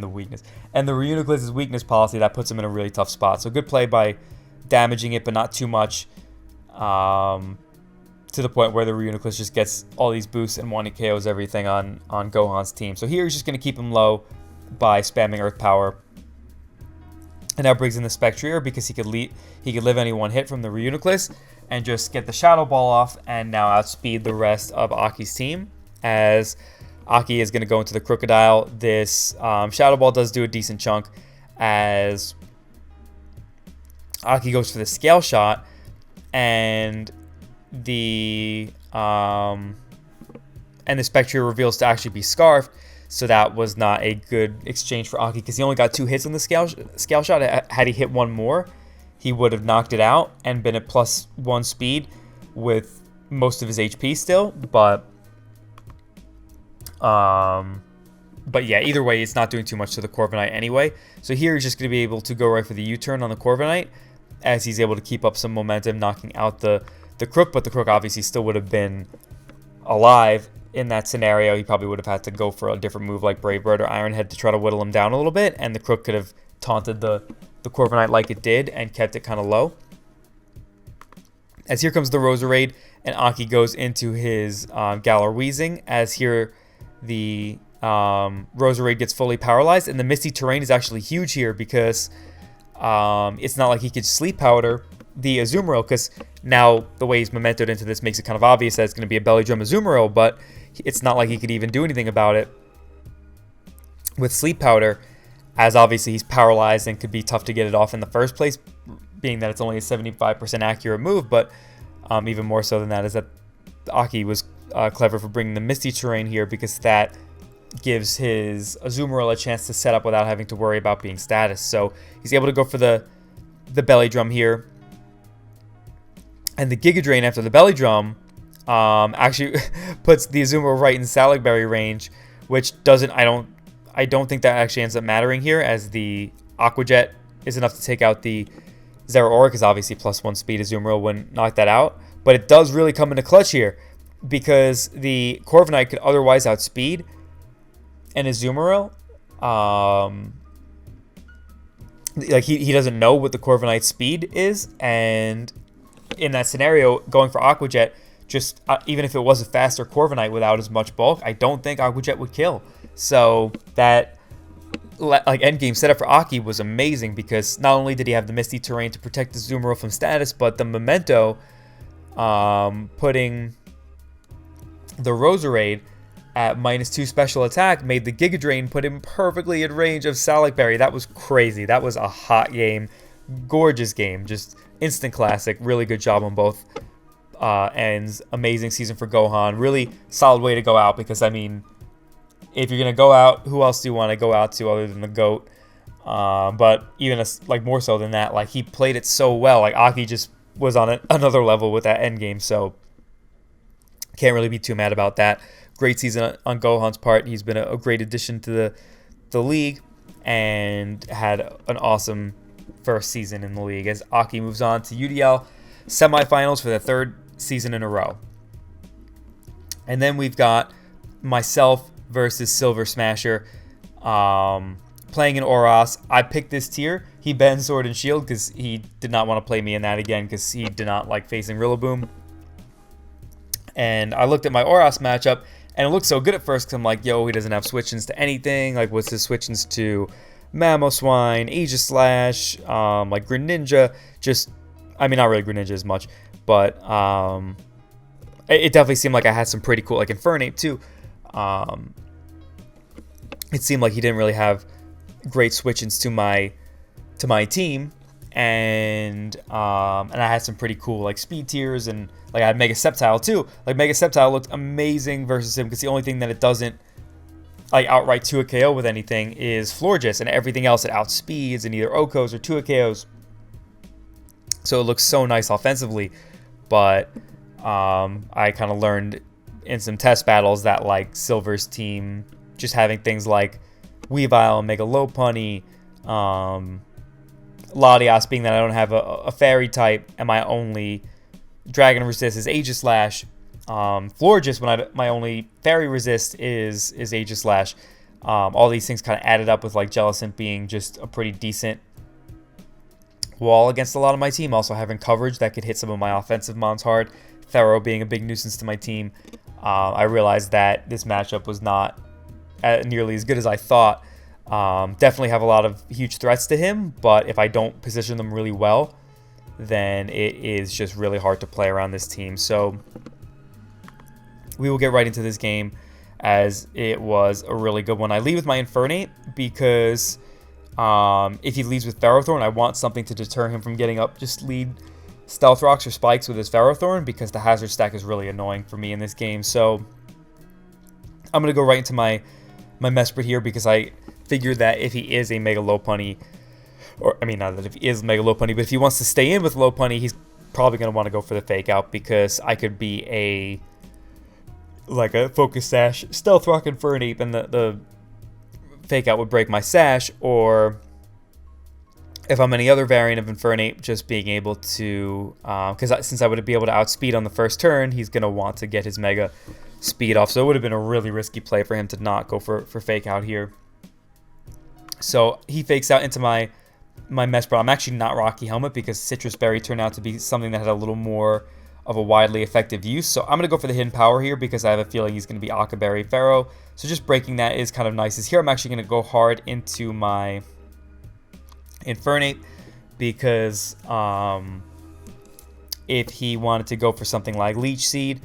S1: Reuniclus' weakness policy, that puts him in a really tough spot. So good play by damaging it, but not too much, to the point where the Reuniclus just gets all these boosts and one KOs everything on Gohan's team. So here he's just going to keep him low by spamming earth power. And now brings in the Spectrier because he could live any one hit from the Reuniclus and just get the Shadow Ball off and now outspeed the rest of Aki's team, as Aki is going to go into the Crocodile. This Shadow Ball does do a decent chunk, as Aki goes for the Scale Shot, and the Spectrier reveals to actually be Scarfed. So that was not a good exchange for Aki, because he only got 2 hits on the scale shot. Had he hit one more, he would have knocked it out and been at +1 speed with most of his HP still. But yeah, either way, it's not doing too much to the Corviknight anyway. So here he's just going to be able to go right for the U-turn on the Corviknight, as he's able to keep up some momentum, knocking out the Crook. But the Crook obviously still would have been alive. In that scenario, he probably would have had to go for a different move like Brave Bird or Iron Head to try to whittle him down a little bit, and the Crook could have taunted the Corviknight like it did and kept it kind of low. As here comes the Roserade, and Aki goes into his Galar Weezing, as here the Roserade gets fully paralyzed, and the Misty Terrain is actually huge here, because it's not like he could Sleep Powder the Azumarill, because now the way he's mementoed into this makes it kind of obvious that it's going to be a Belly Drum Azumarill, but it's not like he could even do anything about it with Sleep Powder, as obviously he's paralyzed and could be tough to get it off in the first place, being that it's only a 75% accurate move. But even more so than that is that Aki was clever for bringing the Misty Terrain here, because that gives his Azumarill a chance to set up without having to worry about being status. So he's able to go for the Belly Drum here. And the Giga Drain after the Belly Drum actually puts the Azumarill right in Saligberry range, which doesn't, I don't think that actually ends up mattering here, as the Aqua Jet is enough to take out the Zeraora, because obviously +1 speed Azumarill wouldn't knock that out. But it does really come into clutch here, because the Corviknight could otherwise outspeed an Azumarill. Like he doesn't know what the Corviknight's speed is, and in that scenario, going for Aqua Jet, just even if it was a faster Corviknight without as much bulk, I don't think Aqua Jet would kill. So that like endgame setup for Aki was amazing, because not only did he have the Misty Terrain to protect the Azumarill from status, but the Memento, putting the Roserade at -2 special attack, made the Giga Drain put him perfectly in range of Saligberry. That was crazy. That was a hot game. Gorgeous game. Just instant classic. Really good job on both ends. Amazing season for Gohan. Really solid way to go out, because, I mean, if you're going to go out, who else do you want to go out to other than the GOAT? But even like more so than that, like he played it so well. Like Aki just was on another level with that end game. So can't really be too mad about that. Great season on Gohan's part. He's been a great addition to the league, and had an awesome first season in the league, as Aki moves on to UDL semifinals for the 3rd season in a row. And then we've got myself versus Silver Smasher, playing in Oros. I picked this tier. He banned Sword and Shield because he did not want to play me in that again, because he did not like facing Rillaboom. And I looked at my Oros matchup, and it looked so good at first, because I'm like, yo, he doesn't have switch-ins to anything. Like, what's his switch-ins to? Mamoswine, Aegislash, like Greninja. Just, I mean, not really Greninja as much, but it definitely seemed like I had some pretty cool, like Infernape too. It seemed like he didn't really have great switch-ins to my team, and I had some pretty cool like speed tiers, and like I had Mega Sceptile too. Like Mega Sceptile looked amazing versus him, because the only thing that it doesn't like outright 2 KO with anything is Florges, and everything else it outspeeds in either Okos or 2 KOs. So it looks so nice offensively, but I kind of learned in some test battles that like Silver's team just having things like Weavile, Mega Lopunny, Latias, being that I don't have a fairy type, and my only Dragon resist is Aegislash. Florges, when my only fairy resist is Aegislash. All these things kind of added up with like Jellicent being just a pretty decent wall against a lot of my team. Also having coverage that could hit some of my offensive mons hard. Thero being a big nuisance to my team. I realized that this matchup was not nearly as good as I thought. Definitely have a lot of huge threats to him, but if I don't position them really well, then it is just really hard to play around this team. So we will get right into this game, as it was a really good one. I lead with my Infernape because if he leads with Ferrothorn, I want something to deter him from getting up. Just lead Stealth Rocks or Spikes with his Ferrothorn, because the hazard stack is really annoying for me in this game. So I'm going to go right into my Mesprit here, because I figured that if he is a Mega Lopunny, or I mean, not that if he is Mega Lopunny, but if he wants to stay in with Lopunny, he's probably going to want to go for the Fake Out, because I could be a Focus Sash Stealth Rock Infernape, and the Fake Out would break my Sash, or if I'm any other variant of Infernape, just being able to, because since I would be able to outspeed on the first turn, he's going to want to get his Mega Speed off, so it would have been a really risky play for him to not go for Fake Out here. So he fakes out into my Mesprit. I'm actually not Rocky Helmet, because Citrus Berry turned out to be something that had a little more of a widely effective use. So I'm going to go for the Hidden Power here, because I have a feeling he's going to be Aqua Berry Pharaoh. So just breaking that is kind of nice. Here I'm actually going to go hard into my Infernape, because if he wanted to go for something like Leech Seed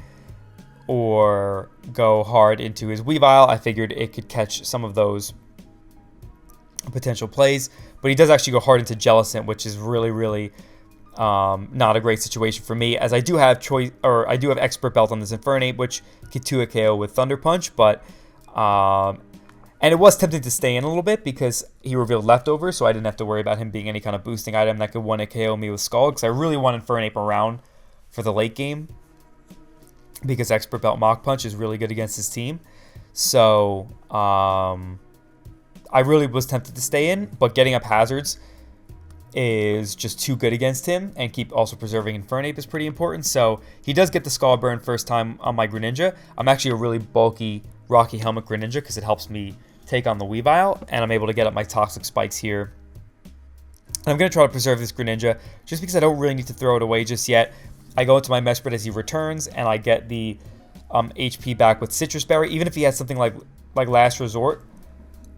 S1: or go hard into his Weavile, I figured it could catch some of those potential plays. But he does actually go hard into Jellicent, which is really not a great situation for me, as I do have Expert Belt on this Infernape, which could 2 KO with Thunder Punch, but and it was tempting to stay in a little bit because he revealed Leftovers, so I didn't have to worry about him being any kind of boosting item that could 1 KO me with Skull, because I really want Infernape around for the late game, because Expert Belt Mach Punch is really good against his team. So I really was tempted to stay in, but getting up hazards is just too good against him, and keep also preserving Infernape is pretty important. So he does get the Skull Burn first time on my Greninja. I'm actually a really bulky Rocky Helmet Greninja, because it helps me take on the Weavile, and I'm able to get up my Toxic Spikes here. And I'm going to try to preserve this Greninja, just because I don't really need to throw it away just yet. I go into my Mesprit as he returns, and I get the HP back with Citrus Berry. Even if he has something like Last Resort,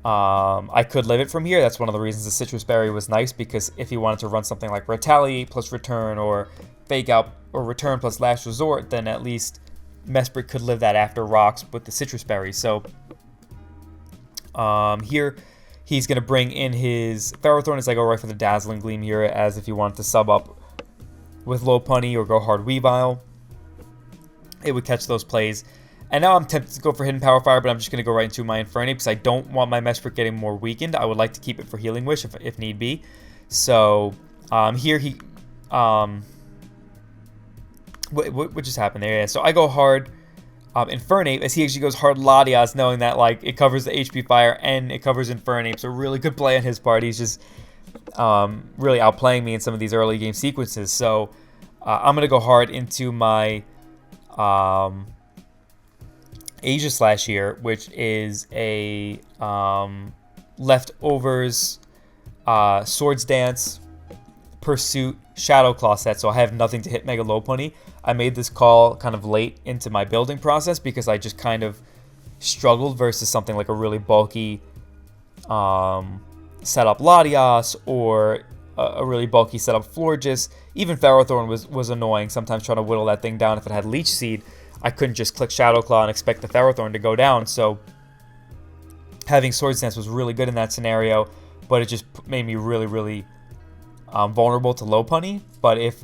S1: I could live it from here. That's one of the reasons the Citrus Berry was nice, because if he wanted to run something like Retaliate plus Return, or Fake Out or Return plus Last Resort, then at least Mesprit could live that after Rocks with the Citrus Berry. So here he's going to bring in his Ferrothorn as I go right for the Dazzling Gleam here, as if he wanted to sub up with Lopunny or go hard Weavile, it would catch those plays. And now I'm tempted to go for Hidden Power Fire, but I'm just going to go right into my Infernape, because I don't want my Mesprit getting more weakened. I would like to keep it for Healing Wish if need be. So here he... what just happened there? Yeah, so I go hard Infernape, as he actually goes hard Latias, knowing that it covers the HP Fire and it covers Infernape. So really good play on his part. He's just really outplaying me in some of these early game sequences. So I'm going to go hard into my Aegislash here, which is a Leftovers Swords Dance Pursuit Shadow Claw set, so I have nothing to hit Mega Lopunny. I made this call kind of late into my building process, because I just kind of struggled versus something like a really bulky setup Latias, or a really bulky setup Florges. Even Ferrothorn was annoying, sometimes trying to whittle that thing down. If it had Leech Seed, I couldn't just click Shadow Claw and expect the Ferrothorn to go down. So having Swords Dance was really good in that scenario, but it just made me really vulnerable to Lopunny. But if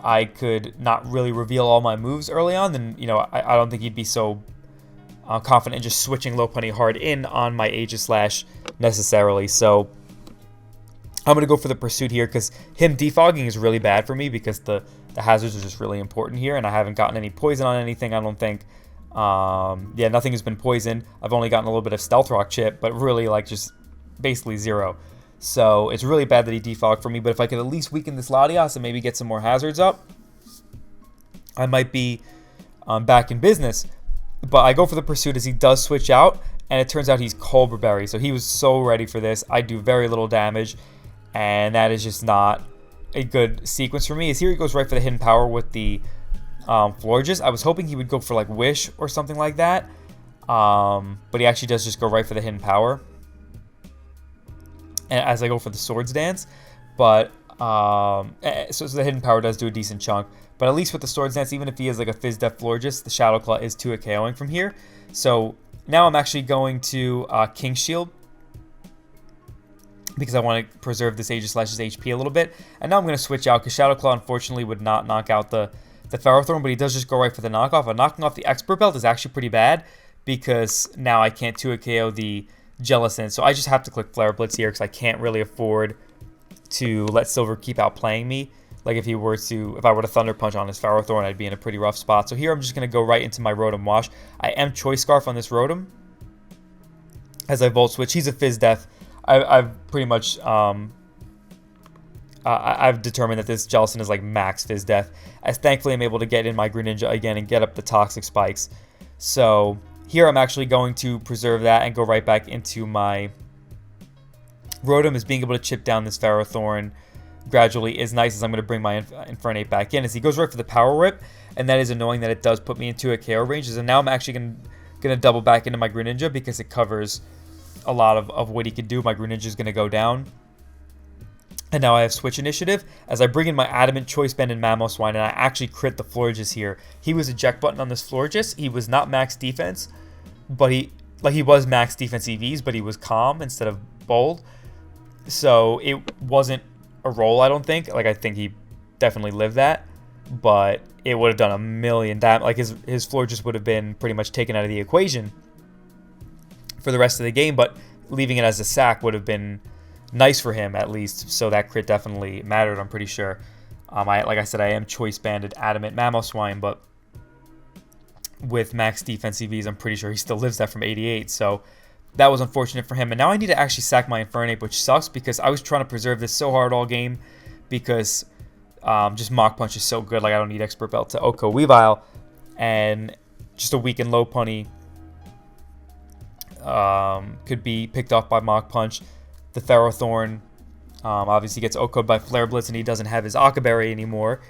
S1: I could not really reveal all my moves early on, then I don't think he'd be so confident in just switching Lopunny hard in on my Aegislash necessarily. So I'm going to go for the Pursuit here, because him defogging is really bad for me, because the hazards are just really important here, and I haven't gotten any poison on anything, I don't think. Yeah, nothing has been poisoned. I've only gotten a little bit of Stealth Rock chip, but really just basically zero. So it's really bad that he defogged for me, but if I could at least weaken this Latias and maybe get some more hazards up, I might be back in business. But I go for the pursuit as he does switch out, and it turns out he's Cobra Berry. So he was so ready for this. I do very little damage, and that is just not a good sequence for me. As here he goes right for the hidden power with the Florges. I was hoping he would go for like Wish or something like that, but he actually does just go right for the hidden power. And as I go for the Swords Dance, but so the hidden power does do a decent chunk. But at least with the Swords Dance, even if he has like a Fizz Def Florges, the Shadow Claw is 2-hit KOing from here. So now I'm actually going to King Shield because I want to preserve this Aegis/'s HP a little bit. And now I'm going to switch out because Shadow Claw unfortunately would not knock out the Ferrothorn, but he does just go right for the knockoff. And knocking off the Expert Belt is actually pretty bad because now I can't 2-hit KO the Jellicent. So I just have to click Flare Blitz here because I can't really afford to let Silver keep outplaying me. Like if I were to Thunder Punch on his Ferrothorn, I'd be in a pretty rough spot. So here I'm just going to go right into my Rotom Wash. I am Choice Scarf on this Rotom as I Volt Switch. He's a Fizz Def. I've pretty much I've determined that this Jellicent is like max Fizz Def. As thankfully I'm able to get in my Greninja again and get up the Toxic Spikes. So here I'm actually going to preserve that and go right back into my Rotom, as being able to chip down this Ferrothorn gradually is nice, as I'm going to bring my Infernape back in as he goes right for the Power Whip, and that is annoying that it does put me into a KO range. And now I'm actually going to double back into my Greninja because it covers a lot of what he could do. My Greninja is going to go down. And now I have Switch Initiative as I bring in my Adamant, Choice Band, and Mamoswine, and I actually crit the Florges here. He was eject button on this Florges. He was not max defense, but he was max defense EVs, but he was calm instead of bold. So it wasn't a roll, I don't think. Like, I think he definitely lived that, but it would have done a million damage. Like, his Florges would have been pretty much taken out of the equation for the rest of the game, but leaving it as a sack would have been nice for him at least. So that crit definitely mattered, I'm pretty sure. Like I said, I am Choice Banded Adamant Mamoswine, but with max defense EVs, I'm pretty sure he still lives that from 88. So that was unfortunate for him. And now I need to actually sack my Infernape, which sucks because I was trying to preserve this so hard all game because just Mach Punch is so good. Like, I don't need Expert Belt to Oko Weavile. And just a weakened Lopunny could be picked off by Mach Punch. The Ferrothorn obviously gets Oko'd by Flare Blitz, and he doesn't have his Akaberry anymore.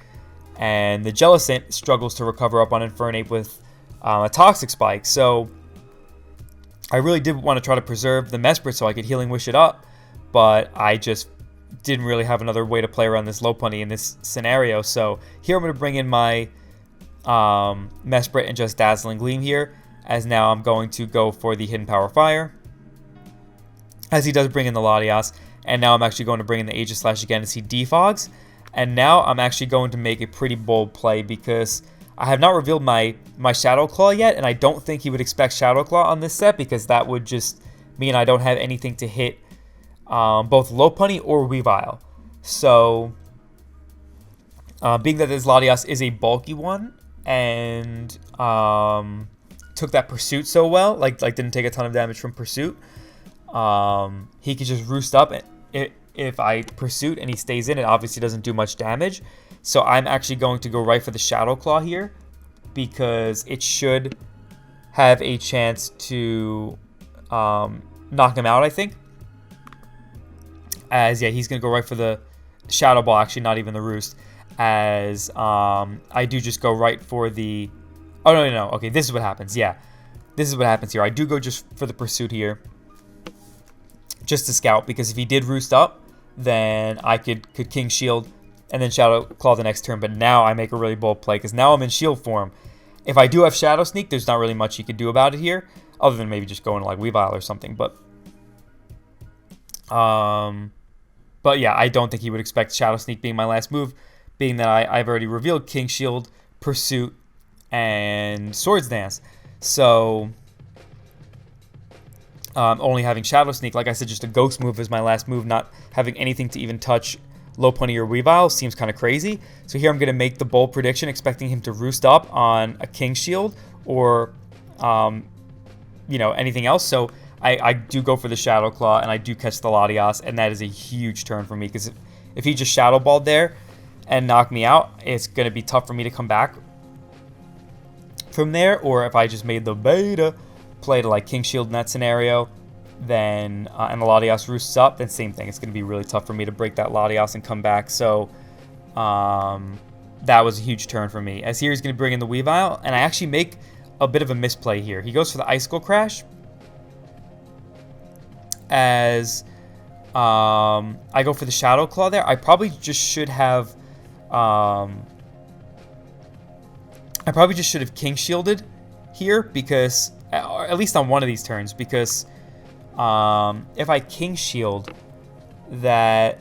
S1: And the Jellicent struggles to recover up on Infernape with a Toxic Spike. So I really did want to try to preserve the Mesprit so I could Healing Wish it up, but I just didn't really have another way to play around this Lopunny in this scenario. So here I'm going to bring in my Mesprit and just Dazzling Gleam here, as now I'm going to go for the Hidden Power Fire, as he does bring in the Latias. And now I'm actually going to bring in the Aegis/, again as he defogs. And now I'm actually going to make a pretty bold play because I have not revealed my Shadow Claw yet, and I don't think he would expect Shadow Claw on this set because that would just mean I don't have anything to hit both Lopunny or Weavile. So, being that this Latias is a bulky one and took that Pursuit so well, like didn't take a ton of damage from Pursuit, he could just roost up. If I Pursuit and he stays in, it obviously doesn't do much damage. So I'm actually going to go right for the Shadow Claw here because it should have a chance to knock him out, I think. As, yeah, he's going to go right for the Shadow Ball, actually not even the Roost. As I do just go right for the... Oh, no. Okay, this is what happens. Yeah, this is what happens here. I do go just for the Pursuit here, just to scout, because if he did Roost up, then I could King Shield and then Shadow Claw the next turn. But now I make a really bold play because now I'm in shield form. If I do have Shadow Sneak, there's not really much you could do about it here, other than maybe just going to like Weavile or something. But yeah, I don't think he would expect Shadow Sneak being my last move, being that I've already revealed King Shield, Pursuit, and Swords Dance. So only having Shadow Sneak, like I said, just a Ghost move is my last move, not having anything to even touch Lopunny or Weavile seems kind of crazy. So here I'm going to make the bold prediction, expecting him to roost up on a King Shield or, anything else. So I do go for the Shadow Claw, and I do catch the Latias, and that is a huge turn for me, because if he just Shadow Balled there and knocked me out, it's going to be tough for me to come back from there, or if I just made the beta play to like King Shield in that scenario, then and the Latias roosts up, then same thing. It's going to be really tough for me to break that Latias and come back. So that was a huge turn for me. As here he's going to bring in the Weavile, and I actually make a bit of a misplay here. He goes for the Icicle Crash as I go for the Shadow Claw there. I probably just should have King Shielded here, because or at least on one of these turns, because if I King Shield, that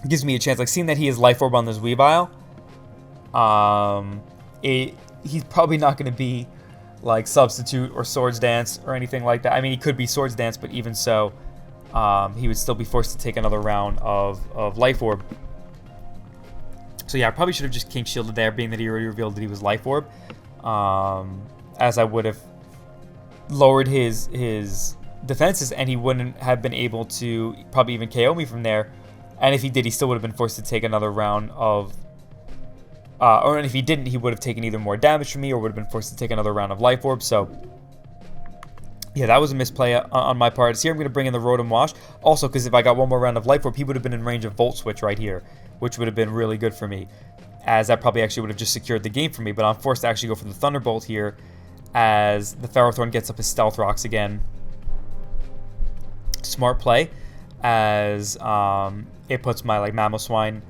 S1: gives me a chance. Like, seeing that he has Life Orb on this Weavile, he's probably not going to be like Substitute or Swords Dance or anything like that. I mean, he could be Swords Dance, but even so, he would still be forced to take another round of Life Orb. So yeah, I probably should have just King Shielded there, being that he already revealed that he was Life Orb, as I would have lowered his defenses, and he wouldn't have been able to probably even KO me from there. And if he did, he still would have been forced to take another round of... or if he didn't, he would have taken either more damage from me or would have been forced to take another round of Life Orb. So, yeah, that was a misplay on my part. So here I'm going to bring in the Rotom Wash. Also, because if I got one more round of Life Orb, he would have been in range of Volt Switch right here, which would have been really good for me, as that probably actually would have just secured the game for me. But I'm forced to actually go for the Thunderbolt here, as the Ferrothorn gets up his Stealth Rocks again. Smart play, as it puts my like Mamoswine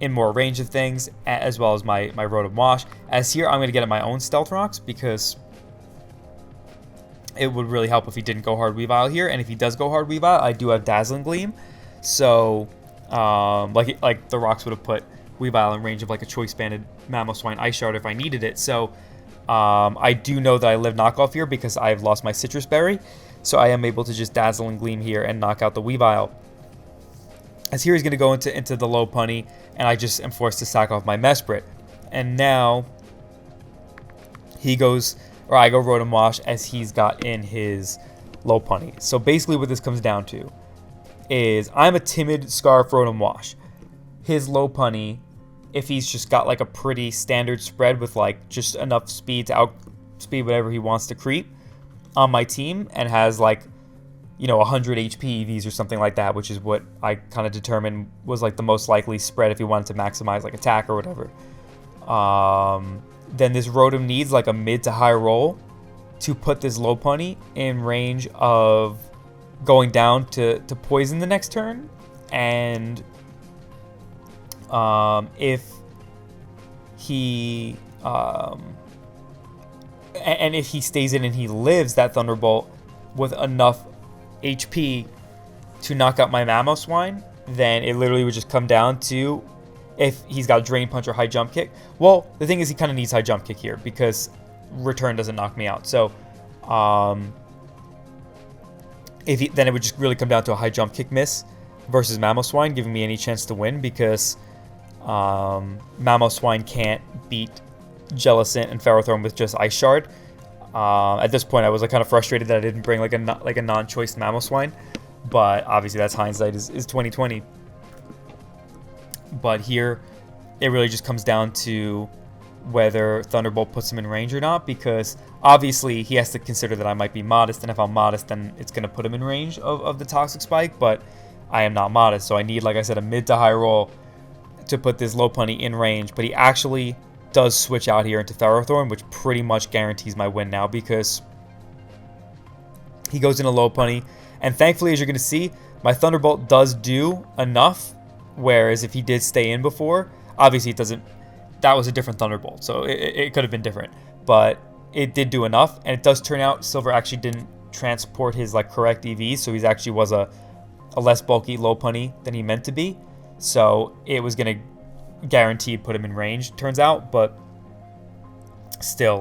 S1: in more range of things, as well as my Rotom Wash. As here, I'm going to get at my own Stealth Rocks, because it would really help if he didn't go hard Weavile here. And if he does go hard Weavile, I do have Dazzling Gleam. So, like the rocks would have put Weavile in range of like a Choice Banded Mamoswine Ice Shard if I needed it. So, I do know that I live knockoff here because I've lost my Citrus Berry. So I am able to just Dazzling Gleam here and knock out the Weavile. As here he's going to go into the Lopunny, and I just am forced to sack off my Mesprit. And now he goes, or I go Rotom Wash, as he's got in his Lopunny. So basically what this comes down to is I'm a timid Scarf Rotom Wash. His Lopunny, if he's just got like a pretty standard spread with like just enough speed to outspeed whatever he wants to creep on my team, and has like, you know, 100 HP EVs or something like that, which is what I kind of determined was like the most likely spread if you wanted to maximize like attack or whatever. Then this Rotom needs like a mid to high roll to put this Lopunny in range of going down to poison the next turn. And if he if he stays in and he lives that Thunderbolt with enough HP to knock out my Mamoswine, then it literally would just come down to if he's got Drain Punch or High Jump Kick. Well, the thing is, he kind of needs High Jump Kick here because Return doesn't knock me out. So, then it would just really come down to a High Jump Kick miss versus Mamoswine, giving me any chance to win, because Mamoswine can't beat Jellicent and Ferrothorn with just Ice Shard. At this point, I was like kind of frustrated that I didn't bring like a non-choice Mamoswine, but obviously that's hindsight is 2020. But here, it really just comes down to whether Thunderbolt puts him in range or not, because obviously he has to consider that I might be modest, and if I'm modest, then it's going to put him in range of the Toxic Spike, but I am not modest, so I need, like I said, a mid to high roll to put this Lopunny in range. But he actually does switch out here into Ferrothorn, which pretty much guarantees my win now, because he goes into Lopunny, and thankfully, as you're going to see, my Thunderbolt does do enough, whereas if he did stay in before, obviously it doesn't. That was a different Thunderbolt, so it could have been different, but it did do enough. And it does turn out Silver actually didn't transport his like correct EV, so he's actually was a less bulky Lopunny than he meant to be, so it was going to guaranteed put him in range, turns out. But still,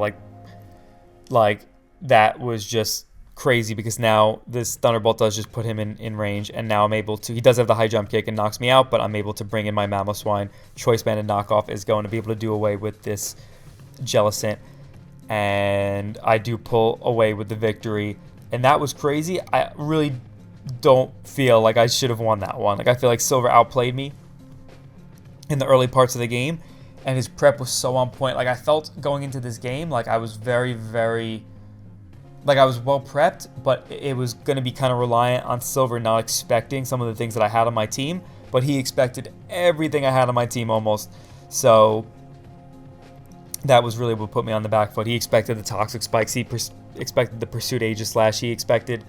S1: like that was just crazy, because now this Thunderbolt does just put him in range, and now I'm able to, he does have the High Jump Kick and knocks me out, but I'm able to bring in my Mamoswine. Choice Banded Knockoff is going to be able to do away with this Jellicent, and I do pull away with the victory. And that was crazy. I really don't feel like I should have won that one. Like, I feel like Silver outplayed me in the early parts of the game, and his prep was so on point. Like, I felt going into this game like I was very, very, like I was well prepped, but it was going to be kind of reliant on Silver not expecting some of the things that I had on my team, but he expected everything I had on my team almost. So that was really what put me on the back foot. He expected the toxic spikes. He expected the pursuit Aegislash. He expected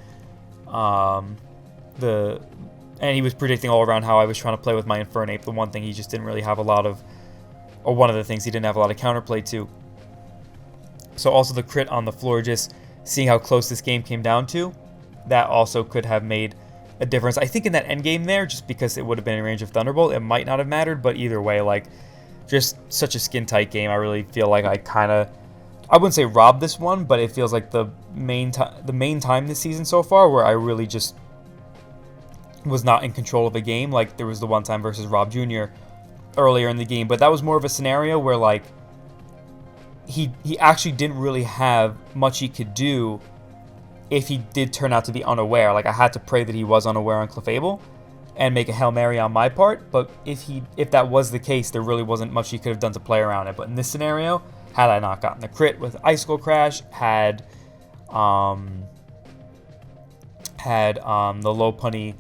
S1: and he was predicting all around how I was trying to play with my Infernape. The one thing he just didn't really have a lot of, or one of the things he didn't have a lot of counterplay to. So also the crit on the floor, just seeing how close this game came down to, that also could have made a difference. I think in that end game there, just because it would have been in range of Thunderbolt, it might not have mattered, but either way, like, just such a skin-tight game. I really feel like I wouldn't say robbed this one, but it feels like the main time this season so far where I really just was not in control of a game. Like, there was the one time versus Rob Jr. earlier in the game, but that was more of a scenario where, like, he actually didn't really have much he could do if he did turn out to be unaware. Like, I had to pray that he was unaware on Clefable and make a Hail Mary on my part, but if that was the case, there really wasn't much he could have done to play around it. But in this scenario, had I not gotten the crit with Icicle Crash, had the Lopunny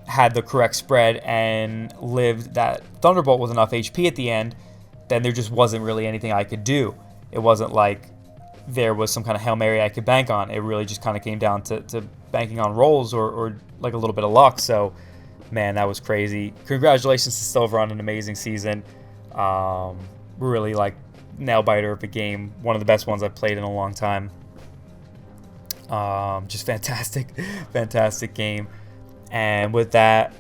S1: had the correct spread and lived that Thunderbolt with enough HP at the end, then there just wasn't really anything I could do. It wasn't like there was some kind of Hail Mary I could bank on. It really just kind of came down to banking on rolls or like a little bit of luck. So, man, that was crazy. Congratulations to Silver on an amazing season. Really, like, nail-biter of a game. One of the best ones I've played in a long time. Just fantastic, fantastic game. And with that,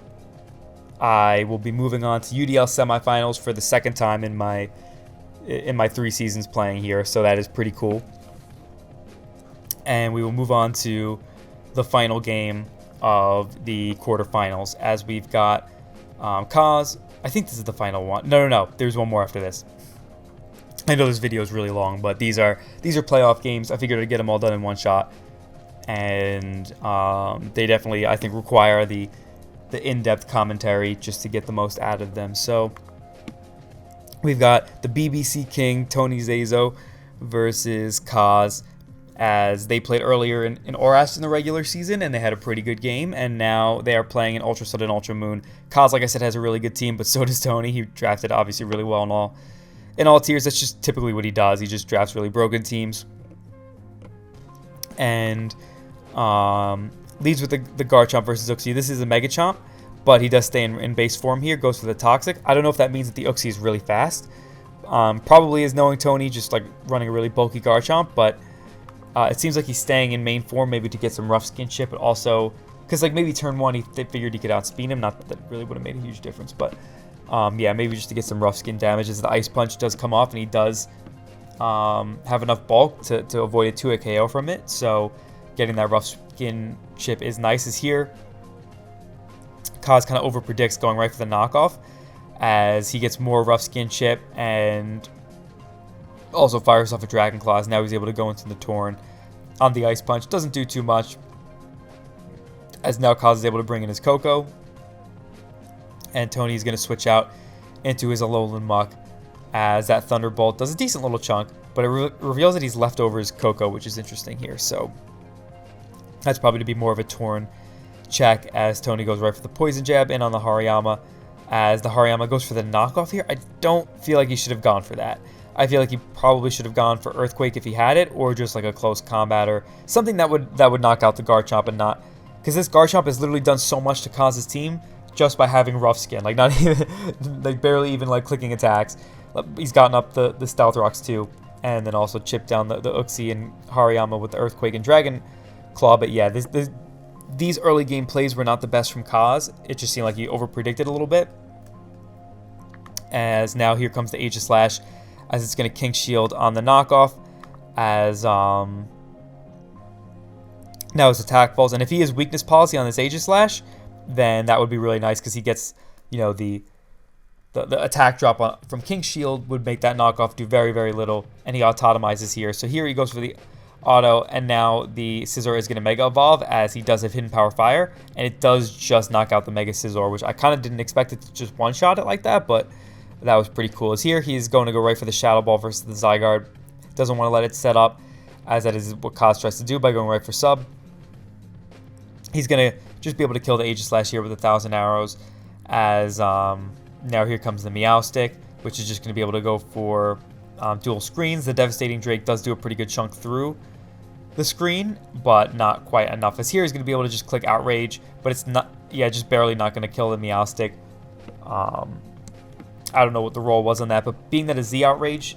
S1: I will be moving on to UDL semifinals for the second time in my 3 seasons playing here, so that is pretty cool. And we will move on to the final game of the quarterfinals, as we've got Kaz. I think this is the final one. No. There's one more after this. I know this video is really long, but these are playoff games. I figured I'd get them all done in one shot, and they definitely, I think, require the in-depth commentary just to get the most out of them. So we've got the BBC King, Tony Zazo, versus Kaz, as they played earlier in Orast in the regular season, and they had a pretty good game, and now they are playing in Ultra Sun and Ultra Moon. Kaz, like I said, has a really good team, but so does Tony. He drafted, obviously, really well in all tiers. That's just typically what he does. He just drafts really broken teams. And leads with the Garchomp versus Uxie. This is a Mega Chomp, but he does stay in base form here. Goes for the Toxic. I don't know if that means that the Uxie is really fast. Probably is, knowing Tony, just like running a really bulky Garchomp, but it seems like he's staying in main form, maybe to get some rough skin chip, but also because, like, maybe turn 1 they figured he could outspeed him. Not that that really would have made a huge difference, but yeah, maybe just to get some rough skin damage as the Ice Punch does come off, and he does have enough bulk to avoid a 2-hit KO from it. So getting that rough skin chip is nice. As here, Kaz kind of over predicts going right for the knockoff, as he gets more rough skin chip and also fires off a Dragon Claws. Now he's able to go into the Torn on the Ice Punch. Doesn't do too much, as now Kaz is able to bring in his Coco, and Tony's going to switch out into his Alolan Muck, as that Thunderbolt does a decent little chunk, but it reveals that he's left over his Coco, which is interesting here. So that's probably to be more of a Torn check, as Tony goes right for the Poison Jab in on the Hariyama, as the Hariyama goes for the knockoff here. I don't feel like he should have gone for that. I feel like he probably should have gone for Earthquake if he had it, or just like a close combat or something that would knock out the Garchomp, and not, because this Garchomp has literally done so much to Kaz's team just by having rough skin, like not even like barely even like clicking attacks. He's gotten up the Stealth Rocks too, and then also chipped down the Uxie and Hariyama with the Earthquake and Dragon Claw. But yeah, these early game plays were not the best from Kaz. It just seemed like he over predicted a little bit. As now here comes the Aegislash, as it's going to King Shield on the knockoff, as now his attack falls. And if he has weakness policy on this Aegislash, then that would be really nice, because he gets, you know, the attack drop from King Shield would make that knockoff do very, very little, and he autotomizes here. So here he goes for the auto, and now the Scizor is going to Mega Evolve, as he does have Hidden Power Fire, and it does just knock out the Mega Scizor, which I kind of didn't expect it to just one-shot it like that, but that was pretty cool. Is here he's going to go right for the Shadow Ball versus the Zygarde. Doesn't want to let it set up, as that is what Kaz tries to do by going right for sub. He's going to just be able to kill the Aegislash here with 1,000 arrows, as now here comes the Meowstic, which is just going to be able to go for dual screens. The Devastating Drake does do a pretty good chunk through the screen, but not quite enough. As here he's going to be able to just click Outrage, but it's not, yeah, just barely not going to kill the Meowstic. I don't know what the roll was on that, but being that a Z Outrage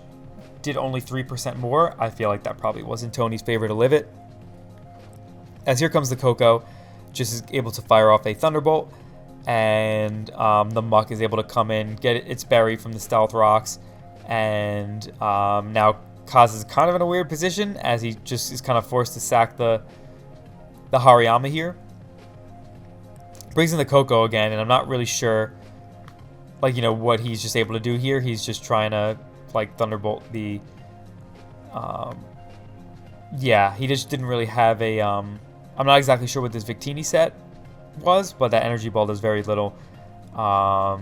S1: did only 3% more, I feel like that probably was in Tony's favor to live it. As here comes the Coco, just is able to fire off a Thunderbolt, and the Muck is able to come in, get its berry from the Stealth Rocks, and now Kaz is kind of in a weird position, as he just is kind of forced to sack the Hariyama here. Brings in the Coco again, and I'm not really sure, like, you know, what he's just able to do here. He's just trying to, like, Thunderbolt the... yeah, he just didn't really have a... I'm not exactly sure what this Victini set was, but that Energy Ball does very little. Yeah,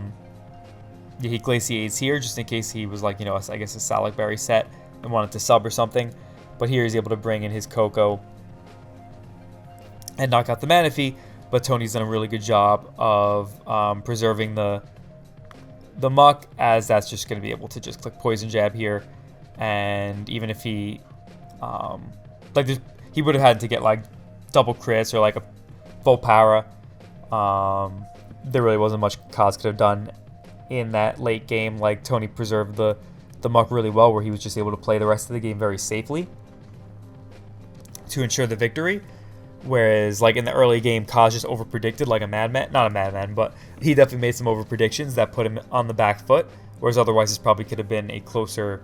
S1: he Glaciates here, just in case he was, like, you know, I guess a Salac Berry set and wanted to sub or something. But here he's able to bring in his Coco and knock out the Manaphy. But Tony's done a really good job of preserving the Muck, as that's just going to be able to just click Poison Jab here. And even if he, like, he would have had to get, like, double crits or, like, a full para. There really wasn't much Kaz could have done in that late game. Like, Tony preserved the Muck really well, where he was just able to play the rest of the game very safely to ensure the victory. Whereas, like, in the early game, Kaz just overpredicted like a madman. Not a madman, but he definitely made some overpredictions that put him on the back foot. Whereas otherwise, this probably could have been a closer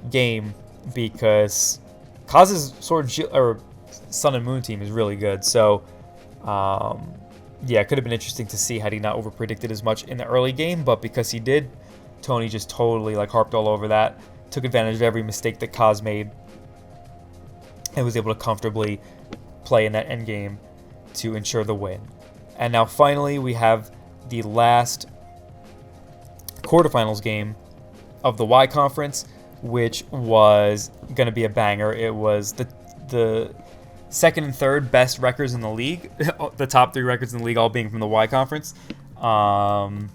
S1: game, because Kaz's Sword and Shield, or Sun and Moon team is really good. So, yeah, it could have been interesting to see had he not overpredicted as much in the early game. But because he did, Tony just totally, like, harped all over that, took advantage of every mistake that Kaz made, and was able to comfortably play in that end game to ensure the win. And now finally we have the last quarterfinals game of the Y Conference, which was going to be a banger. It was the second and third best records in the league, the top 3 records in the league all being from the Y Conference. Hiker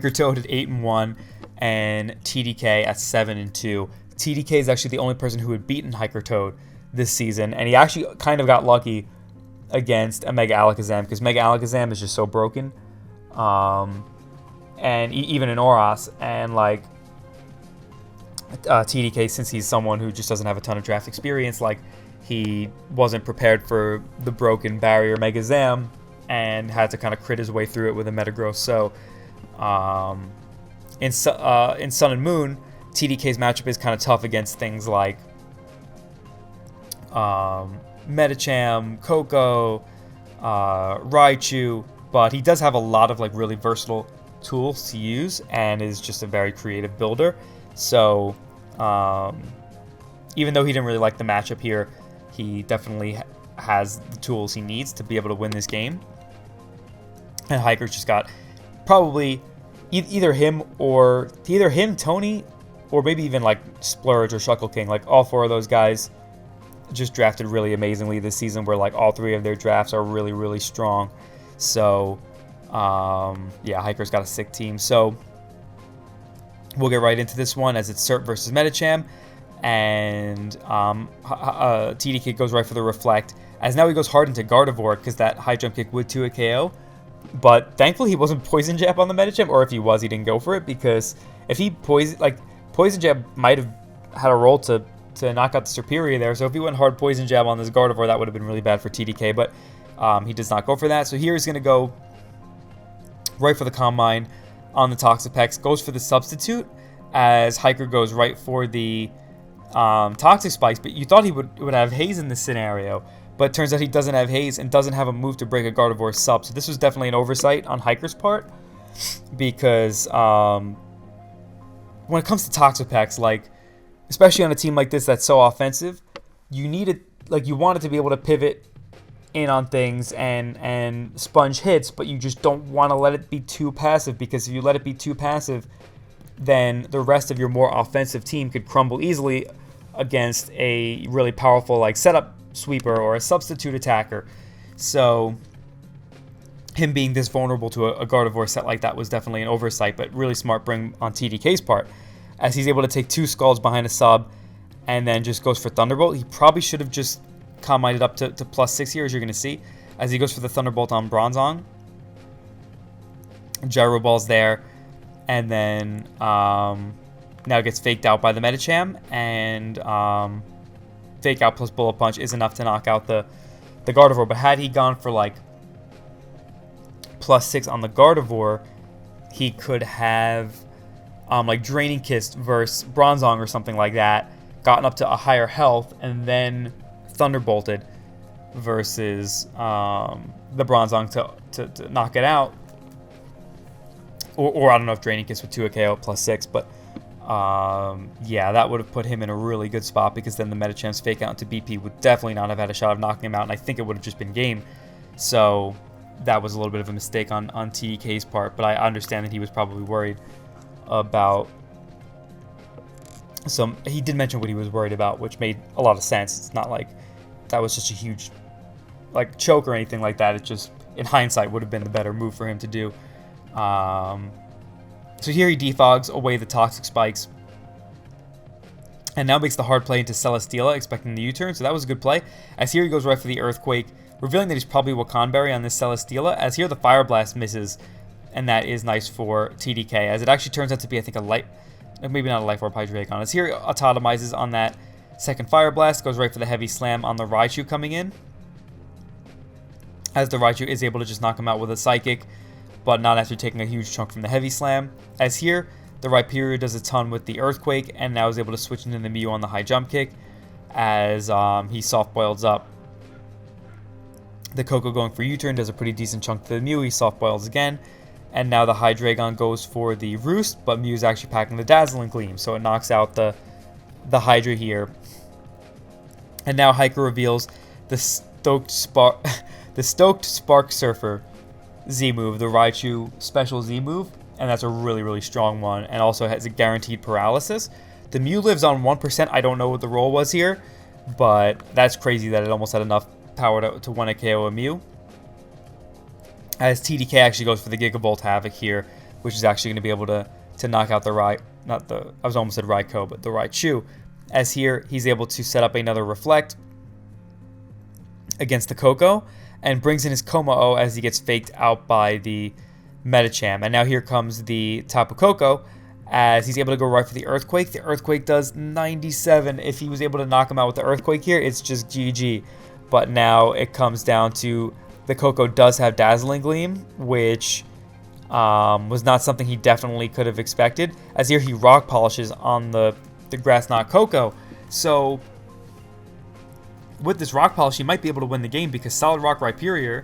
S1: Toad at 8-1 and TDK at 7-2. TDK is actually the only person who had beaten Hiker Toad this season, and he actually kind of got lucky against a Mega Alakazam, because Mega Alakazam is just so broken, and even in Oras, and like TDK, since he's someone who just doesn't have a ton of draft experience, like, he wasn't prepared for the broken barrier Mega Zam and had to kind of crit his way through it with a Metagross. So in Sun and Moon, TDK's matchup is kind of tough against things like Medicham, Coco, Raichu, but he does have a lot of, like, really versatile tools to use, and is just a very creative builder. So even though he didn't really like the matchup here, he definitely has the tools he needs to be able to win this game. And Hiker's just got probably either him, Tony, or maybe even like Splurge or Shuckle King. Like, all 4 of those guys just drafted really amazingly this season, where, like, all 3 of their drafts are really, really strong. So yeah, Hiker's got a sick team. So we'll get right into this one, as it's Cert versus Medicham, and TDK goes right for the Reflect, as now he goes hard into Gardevoir, because that high jump kick would 2 a KO. But thankfully he wasn't Poison Jab on the Medicham, or if he was, he didn't go for it, because if he Poison Jab might have had a role to knock out the Superior there. So if he went hard Poison Jab on this Gardevoir, that would have been really bad for TDK, but he does not go for that. So here he's going to go right for the Combine on the Toxapex, goes for the Substitute, as Hiker goes right for the Toxic Spikes, but you thought he would have Haze in this scenario, but it turns out he doesn't have Haze and doesn't have a move to break a Gardevoir sub. So this was definitely an oversight on Hiker's part, because when it comes to Toxapex, like, especially on a team like this that's so offensive, you need it, like, you want it to be able to pivot in on things and sponge hits, but you just don't want to let it be too passive, because if you let it be too passive, then the rest of your more offensive team could crumble easily against a really powerful like setup sweeper or a substitute attacker. So him being this vulnerable to a Gardevoir set like that was definitely an oversight, but really smart bring on TDK's part, as he's able to take 2 Skulls behind a sub and then just goes for Thunderbolt. He probably should have just Calm Minded up to +6 here, as you're going to see, as he goes for the Thunderbolt on Bronzong. Gyro Ball's there, and then now gets faked out by the Medicham, and fake out plus Bullet Punch is enough to knock out the Gardevoir. But had he gone for like +6 on the Gardevoir, he could have like Draining Kiss versus Bronzong or something like that, gotten up to a higher health, and then Thunderbolted versus the Bronzong to knock it out. Or I don't know if Draining Kiss would 2 a KO +6, but yeah, that would have put him in a really good spot, because then the Medicham's fake out into BP would definitely not have had a shot of knocking him out, and I think it would have just been game. So that was a little bit of a mistake on TDK's part, but I understand that he was probably worried about he did mention what he was worried about, which made a lot of sense. It's not like that was such a huge like choke or anything like that. It just, in hindsight, would have been the better move for him to do. So here he defogs away the Toxic Spikes, and now makes the hard play into Celesteela, expecting the U-turn. So that was a good play, as here he goes right for the Earthquake, revealing that he's probably Wakanberry on this Celesteela, as here the Fire Blast misses, and that is nice for TDK, as it actually turns out to be, I think, a light, maybe not a Life Orb Hydreigon, as here autotomizes on that second Fire Blast, goes right for the Heavy Slam on the Raichu coming in, as the Raichu is able to just knock him out with a Psychic, but not after taking a huge chunk from the Heavy Slam, as here the Rhyperior does a ton with the Earthquake, and now is able to switch into the Mew on the high jump kick, as he soft-boils up. The Koko going for U-turn does a pretty decent chunk to the Mew, he soft-boils again, and now the Hydreigon goes for the Roost, but Mew's actually packing the Dazzling Gleam, so it knocks out the Hydra here. And now Hiker reveals the Stoked Spark Surfer Z move, the Raichu special Z move, and that's a really, really strong one, and also has a guaranteed paralysis. The Mew lives on 1%. I don't know what the roll was here, but that's crazy that it almost had enough power to 1 KO a Mew. As TDK actually goes for the Gigavolt Havoc here, which is actually going to be able to knock out the I was almost at Raikou, but the Raichu. As here, he's able to set up another Reflect against the Koko, and brings in his Kommo-o as he gets faked out by the Medicham. And now here comes the Tapu Koko, as he's able to go right for the Earthquake. The Earthquake does 97. If he was able to knock him out with the Earthquake here, it's just GG. But now it comes down to the Koko does have Dazzling Gleam, which was not something he definitely could have expected, as here he Rock Polishes on the Grass Knot Koko. So with this Rock Polish, he might be able to win the game, because Solid Rock Rhyperior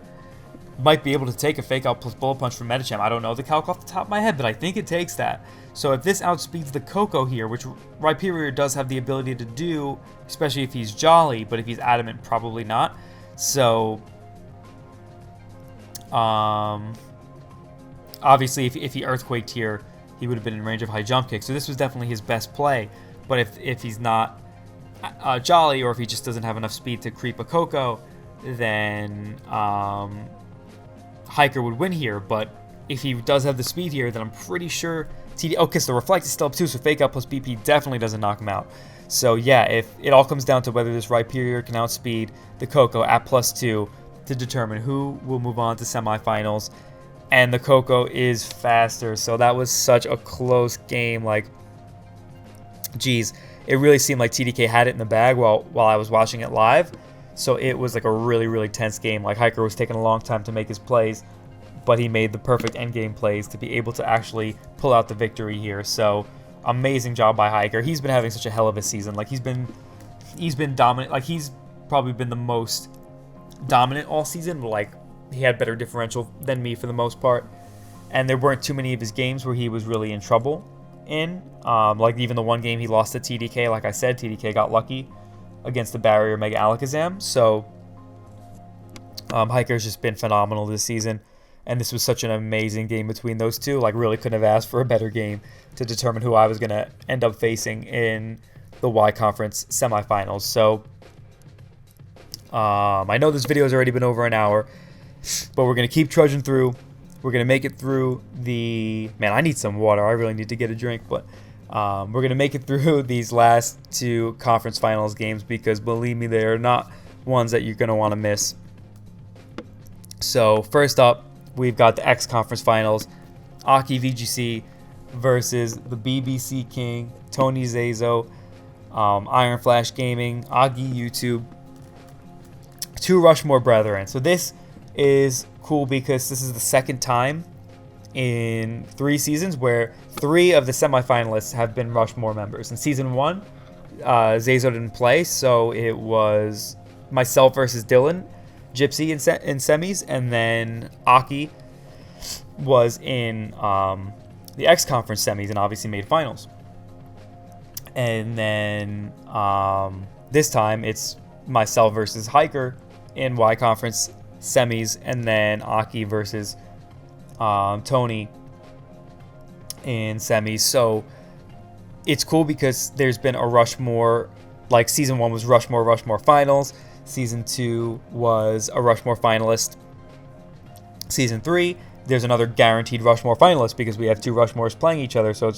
S1: might be able to take a Fake Out plus Bullet Punch from Medicham. I don't know the calc off the top of my head, but I think it takes that. So if this outspeeds the Koko here, which Rhyperior does have the ability to do, especially if he's Jolly, but if he's Adamant, probably not. So obviously if he Earthquaked here, he would have been in range of high jump kick. So this was definitely his best play. But if he's not Jolly, or if he just doesn't have enough speed to creep a Koko, then Hiker would win here. But if he does have the speed here, then I'm pretty sure because the Reflect is still up too, so Fake Out plus BP definitely doesn't knock him out. So yeah, if it all comes down to whether this Rhyperior can outspeed the Koko at +2 to determine who will move on to semifinals, and the Koko is faster. So that was such a close game. Like, geez, it really seemed like TDK had it in the bag while I was watching it live. So it was like a really, really tense game. Like, Hiker was taking a long time to make his plays, but he made the perfect endgame plays to be able to actually pull out the victory here. So amazing job by Hiker. He's been having such a hell of a season. Like, he's been dominant. Like, he's probably been the most dominant all season. Like, he had better differential than me for the most part, and there weren't too many of his games where he was really in trouble in. Like, even the one game he lost to TDK, like I said, TDK got lucky against the Barrier Mega Alakazam. So Hiker's just been phenomenal this season, and this was such an amazing game between those two. Like, really couldn't have asked for a better game to determine who I was going to end up facing in the Y Conference semifinals. So, I know this video has already been over an hour, but we're going to keep trudging through. We're going to make it through the... Man, I need some water. I really need to get a drink, but we're going to make it through these last two conference finals games because, believe me, they are not ones that you're going to want to miss. So, first up, we've got the X Conference Finals. Aki VGC versus the BBC King, Tony Zazo, Iron Flash Gaming, Augie YouTube, two Rushmore brethren. So this is cool because this is the second time in 3 seasons where 3 of the semifinalists have been Rushmore members. In season 1, Zazo didn't play, so it was myself versus Dylan, Gypsy in semis, and then Aki was in the X Conference semis and obviously made finals. And then this time it's myself versus Hiker in Y Conference semis, and then Aki versus Tony in semis. So it's cool because there's been a Rushmore, like season 1 was Rushmore finals, season 2 was a Rushmore finalist, season 3 there's another guaranteed Rushmore finalist because we have 2 Rushmores playing each other. So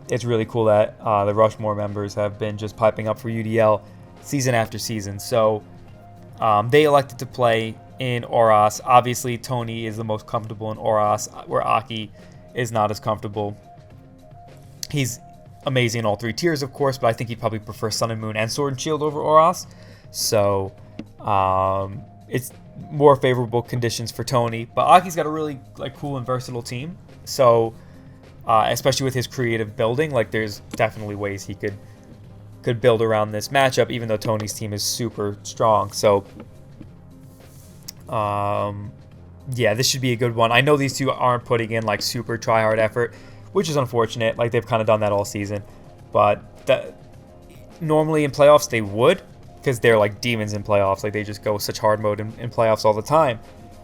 S1: it's really cool that the Rushmore members have been just piping up for UDL season after season. So they elected to play in Oras. Obviously, Tony is the most comfortable in Oras, where Aki is not as comfortable. He's amazing in all 3 tiers, of course, but I think he'd probably prefer Sun and Moon and Sword and Shield over Oras. So it's more favorable conditions for Tony. But Aki's got a really cool and versatile team. So especially with his creative building, there's definitely ways he could build around this matchup, even though Tony's team is super strong. So yeah, this should be a good one. I know these two aren't putting in super try hard effort, which is unfortunate. They've kind of done that all season, but normally in playoffs they would, because they're demons in playoffs. They just go such hard mode in playoffs all the time.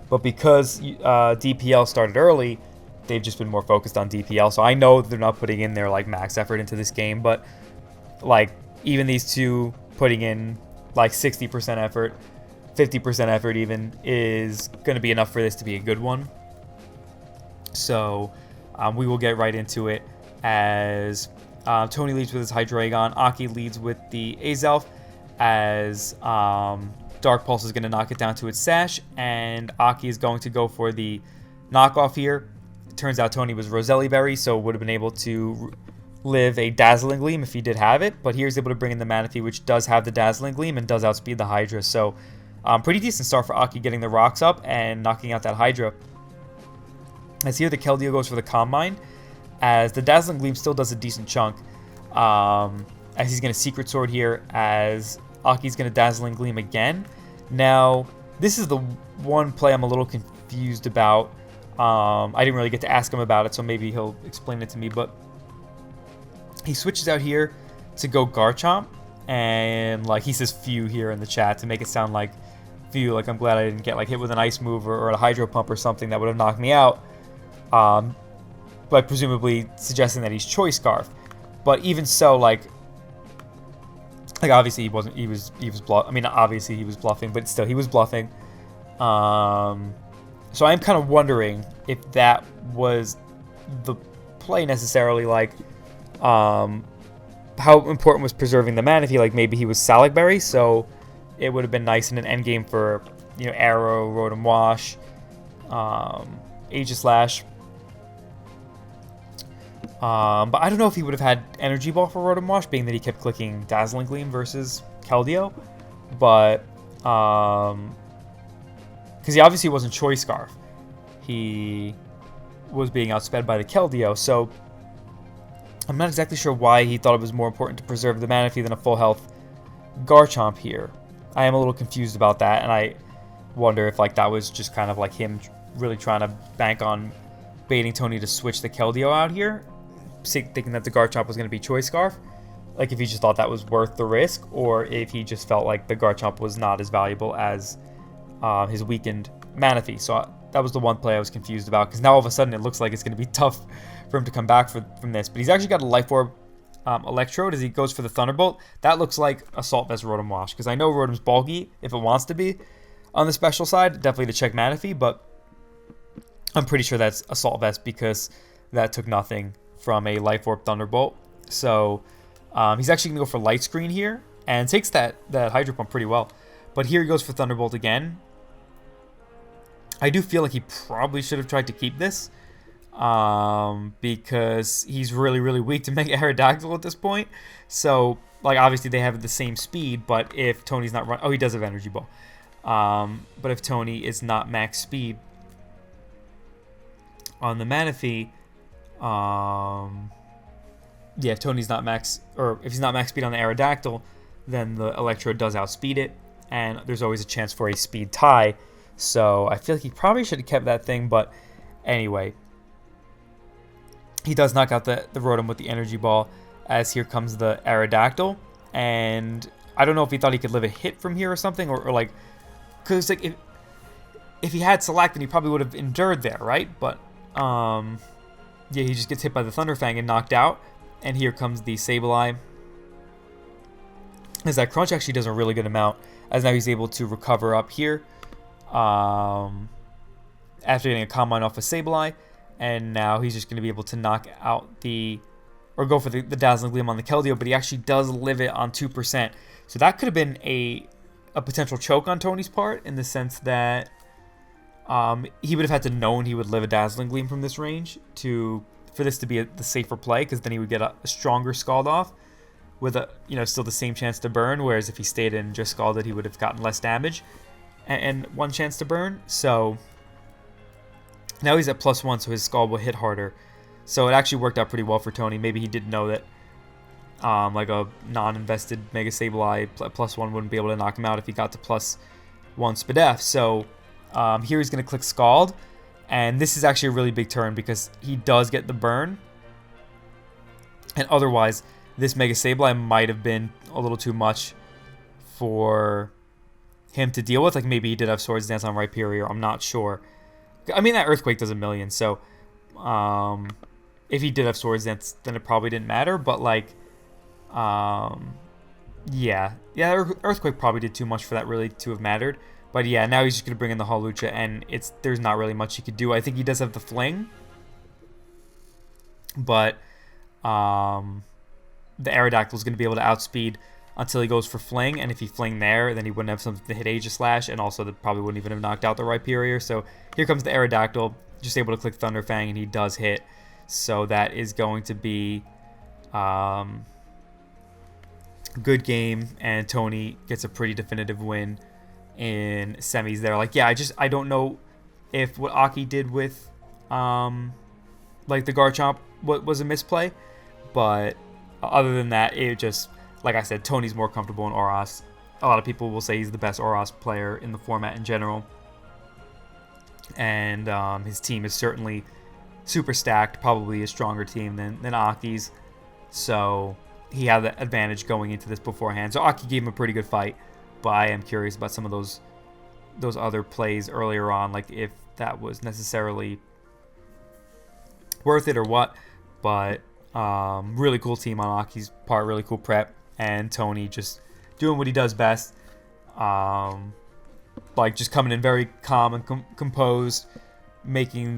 S1: But because DPL started early, they've just been more focused on DPL. So I know they're not putting in their max effort into this game, but even these two putting in 60% effort, 50% effort even, is going to be enough for this to be a good one. So we will get right into it as Tony leads with his Hydreigon, Aki leads with the Azelf, as Dark Pulse is going to knock it down to its Sash, and Aki is going to go for the knockoff here. It turns out Tony was Roselli Berry, so would have been able to live a Dazzling Gleam if he did have it, but here's able to bring in the Manaphy, which does have the Dazzling Gleam and does outspeed the Hydra. So pretty decent start for Aki, getting the rocks up and knocking out that Hydra. As here the Keldeo goes for the Calm Mind, as the Dazzling Gleam still does a decent chunk, as he's going to Secret Sword here, as Aki's going to Dazzling Gleam again. Now, this is the one play I'm a little confused about. I didn't really get to ask him about it, so maybe he'll explain it to me, but he switches out here to go Garchomp, and he says Few here in the chat to make it sound like Few, I'm glad I didn't get hit with an Ice Move or a Hydro Pump or something that would have knocked me out, but presumably suggesting that he's Choice Scarf. But even so, obviously he wasn't. He was obviously he was bluffing, but still he was bluffing. So I'm kind of wondering if that was the play necessarily. How important was preserving the Manaphy? Maybe he was Saligberry, so it would have been nice in an endgame for Arrow, Rotom Wash, Aegislash. But I don't know if he would have had Energy Ball for Rotom Wash, being that he kept clicking Dazzling Gleam versus Keldeo. But, because he obviously wasn't Choice Scarf. He was being outsped by the Keldeo, so I'm not exactly sure why he thought it was more important to preserve the Manaphy than a full health Garchomp here. I am a little confused about that, and I wonder if that was just kind of him really trying to bank on baiting Tony to switch the Keldeo out here, thinking that the Garchomp was going to be Choice Scarf. If he just thought that was worth the risk, or if he just felt the Garchomp was not as valuable as his weakened Manaphy. So that was the one play I was confused about, because now all of a sudden it looks like it's going to be tough for him to come back from this. But he's actually got a Life Orb Electrode as he goes for the Thunderbolt. That looks like Assault Vest Rotom Wash, because I know Rotom's bulky if it wants to be on the special side, definitely to check Manaphy, but I'm pretty sure that's Assault Vest because that took nothing from a Life Orb Thunderbolt. So he's actually going to go for Light Screen here and takes that Hydro Pump pretty well. But here he goes for Thunderbolt again. I do feel like he probably should have tried to keep this because he's really, really weak to Mega Aerodactyl at this point. So, like, obviously they have the same speed, but if Tony's not running... Oh, he does have Energy Ball. But if Tony is not max speed on the Manaphy, yeah, if Tony's not max... Or if he's not max speed on the Aerodactyl, then the Electrode does outspeed it, and there's always a chance for a speed tie. So I feel like he probably should have kept that thing, but anyway. He does knock out the Rotom with the Energy Ball, as here comes the Aerodactyl. And I don't know if he thought he could live a hit from here or something, or like... Because like if he had Select, then he probably would have endured there, right? But, yeah, he just gets hit by the Thunderfang and knocked out. And here comes the Sableye. As that Crunch actually does a really good amount, as now he's able to recover up here. After getting a Combine off of Sableye, and now he's just going to be able to knock out the, or go for the Dazzling Gleam on the Keldeo, but he actually does live it on 2%. So that could have been a potential choke on Tony's part, in the sense that he would have had to known he would live a Dazzling Gleam from this range for this to be the safer play, because then he would get a stronger Scald off with still the same chance to burn, whereas if he stayed in and just Scalded, he would have gotten less damage and one chance to burn. So now he's at +1, so his Scald will hit harder. So it actually worked out pretty well for Tony. Maybe he didn't know that like a non-invested Mega Sableye +1 wouldn't be able to knock him out if he got to +1 Spadef. So here he's going to click Scald, and this is actually a really big turn because he does get the burn. And otherwise, this Mega Sableye might have been a little too much for him to deal with. Like, maybe he did have Swords Dance on Rhyperior, I'm not sure. I mean, that Earthquake does a million, so if he did have Swords Dance, then it probably didn't matter. But, like, yeah, Earthquake probably did too much for that really to have mattered. But yeah, now he's just going to bring in the Hawlucha, and there's not really much he could do. I think he does have the Fling, but the Aerodactyl is going to be able to outspeed until he goes for Fling, and if he Fling there, then he wouldn't have something to hit Aegislash, and also that probably wouldn't even have knocked out the Rhyperior. So here comes the Aerodactyl, just able to click Thunderfang, and he does hit. So that is going to be good game, and Tony gets a pretty definitive win in semis there. Like, yeah, I don't know if what Aki did with like the Garchomp was a misplay, but other than that, it just, like I said, Tony's more comfortable in Oras. A lot of people will say he's the best Oras player in the format in general, and his team is certainly super stacked, probably a stronger team than Aki's, so he had the advantage going into this beforehand. So Aki gave him a pretty good fight, but I am curious about some of those other plays earlier on, like if that was necessarily worth it or what. But really cool team on Aki's part, really cool prep, and Tony just doing what he does best, like just coming in very calm and composed, making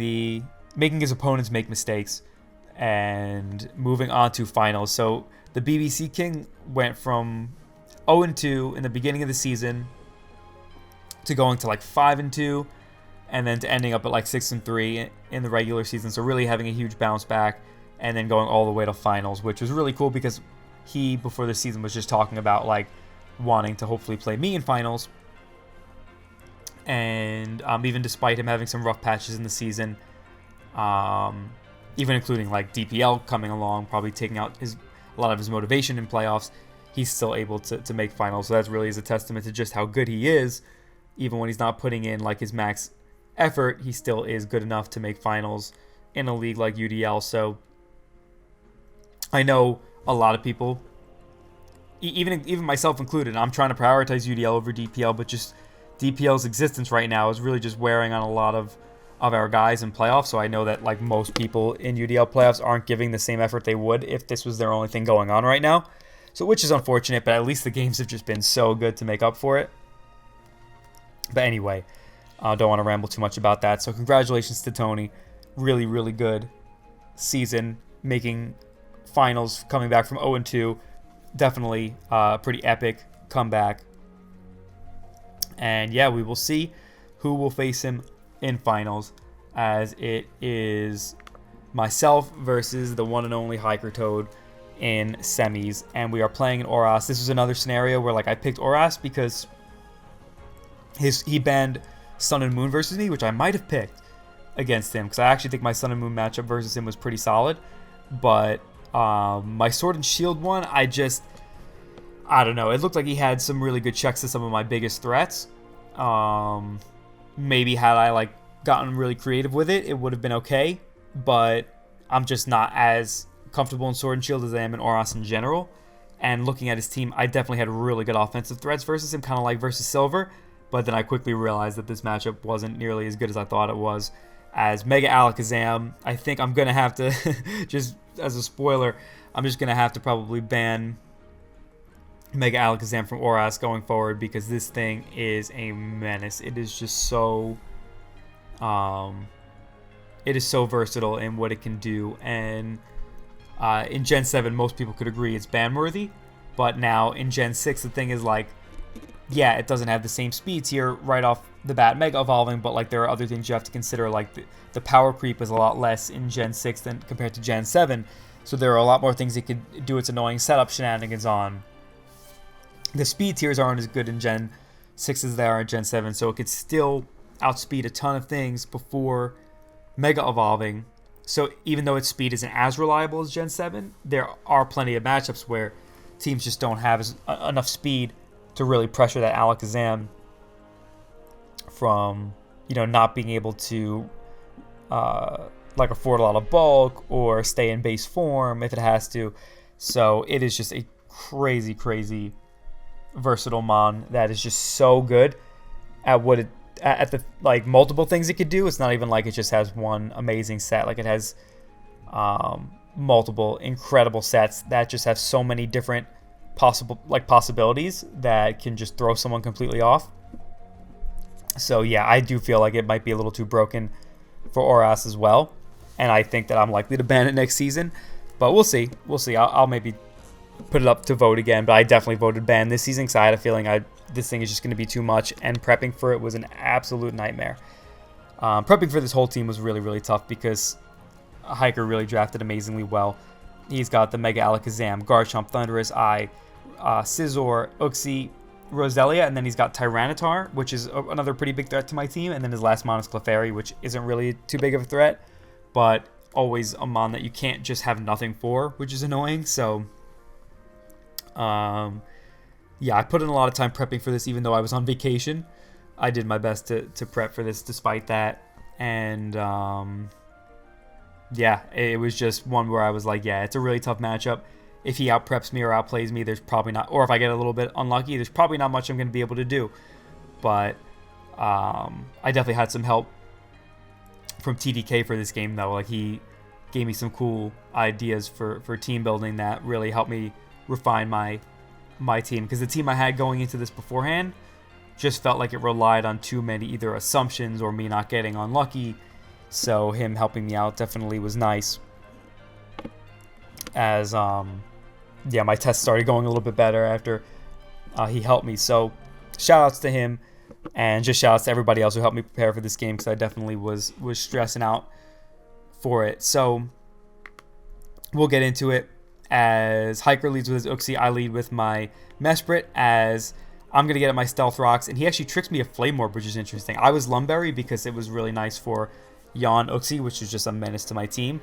S1: his opponents make mistakes, and moving on to finals. So the BBC King went from 0-2 in the beginning of the season to going to like 5-2, and then to ending up at like 6-3 in the regular season. So really having a huge bounce back, and then going all the way to finals, which was really cool because he, before the season, was just talking about like wanting to hopefully play me in finals. And even despite him having some rough patches in the season, even including like DPL coming along, probably taking out a lot of his motivation in playoffs, he's still able to make finals. So that really is a testament to just how good he is. Even when he's not putting in like his max effort, he still is good enough to make finals in a league like UDL. So I know a lot of people, even myself included, I'm trying to prioritize UDL over DPL, but just DPL's existence right now is really just wearing on a lot of our guys in playoffs. So I know that like most people in UDL playoffs aren't giving the same effort they would if this was their only thing going on right now. So which is unfortunate, but at least the games have just been so good to make up for it. But anyway, I don't want to ramble too much about that. So congratulations to Tony. Really, really good season, making finals, coming back from 0-2. Definitely pretty epic comeback. And yeah, we will see who will face him in finals, as it is myself versus the one and only Hiker Toad in semis, and we are playing in Oras. This is another scenario where like I picked Oras because he banned Sun and Moon versus me, which I might have picked against him because I actually think my Sun and Moon matchup versus him was pretty solid. But my Sword and Shield one, I don't know. It looked like he had some really good checks to some of my biggest threats. Maybe had I like gotten really creative with it, it would have been okay. But I'm just not as comfortable in Sword and Shield as I am in Oras in general. And looking at his team, I definitely had really good offensive threats versus him, kind of like versus Silver. But then I quickly realized that this matchup wasn't nearly as good as I thought it was. As Mega Alakazam, I think I'm going to have to, just as a spoiler, I'm just going to have to probably ban Mega Alakazam from Oras going forward because this thing is a menace. It is just so, it is so versatile in what it can do. And in Gen 7, most people could agree it's ban-worthy. But now in Gen 6, the thing is like, yeah, it doesn't have the same speeds here right off the bat, Mega Evolving, but like there are other things you have to consider, like the power creep is a lot less in Gen 6 than compared to Gen 7. So there are a lot more things it could do its annoying setup shenanigans on. The speed tiers aren't as good in Gen 6 as they are in Gen 7, so it could still outspeed a ton of things before Mega Evolving. So even though its speed isn't as reliable as Gen 7, there are plenty of matchups where teams just don't have enough speed to really pressure that Alakazam from, not being able to like afford a lot of bulk or stay in base form if it has to. So it is just a crazy, crazy versatile mon that is just so good at what at the like multiple things it could do. It's not even like it just has one amazing set. Like it has multiple incredible sets that just have so many different possibilities that can just throw someone completely off. So yeah, I do feel like it might be a little too broken for Oras as well, and I think that I'm likely to ban it next season, but we'll see. I'll maybe put it up to vote again, but I definitely voted ban this season because I had a feeling this thing is just going to be too much, and prepping for it was an absolute nightmare. Prepping for this whole team was really, really tough because Hiker really drafted amazingly well. He's got the Mega Alakazam, Garchomp, Thundurus, Scizor, Uxie, Roselia, and then he's got Tyranitar, which is another pretty big threat to my team, and then his last mon is Clefairy, which isn't really too big of a threat, but always a mon that you can't just have nothing for, which is annoying. So yeah, I put in a lot of time prepping for this even though I was on vacation. I did my best to prep for this despite that, and yeah, it was just one where I was like, yeah, it's a really tough matchup. If he outpreps me or outplays me, there's probably not, or if I get a little bit unlucky, there's probably not much I'm going to be able to do. But I definitely had some help from TDK for this game, though. Like, he gave me some cool ideas for team building that really helped me refine my team. Because the team I had going into this beforehand just felt like it relied on too many either assumptions or me not getting unlucky. So him helping me out definitely was nice. As yeah, my tests started going a little bit better after he helped me. So shout outs to him, and just shout outs to everybody else who helped me prepare for this game, because I definitely was stressing out for it. So we'll get into it. As Hiker leads with his Uxie, I lead with my Mesprit, as I'm going to get at my Stealth Rocks, and he actually tricks me a Flame Orb, which is interesting. I was Lumberry because it was really nice for Yawn Uxie, which is just a menace to my team.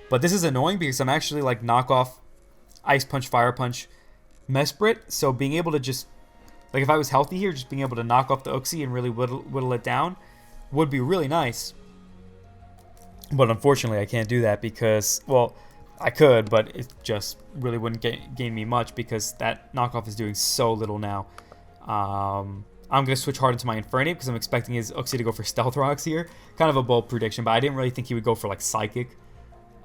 S1: But this is annoying because I'm actually like knockoff Ice Punch, Fire Punch Mesprit. So being able to just, like if I was healthy here, just being able to knock off the Uxie and really whittle it down would be really nice. But unfortunately I can't do that because, well, I could, but it just really wouldn't gain me much because that knockoff is doing so little now. I'm going to switch hard into my Infernape because I'm expecting his Uxie to go for Stealth Rocks here. Kind of a bold prediction, but I didn't really think he would go for like Psychic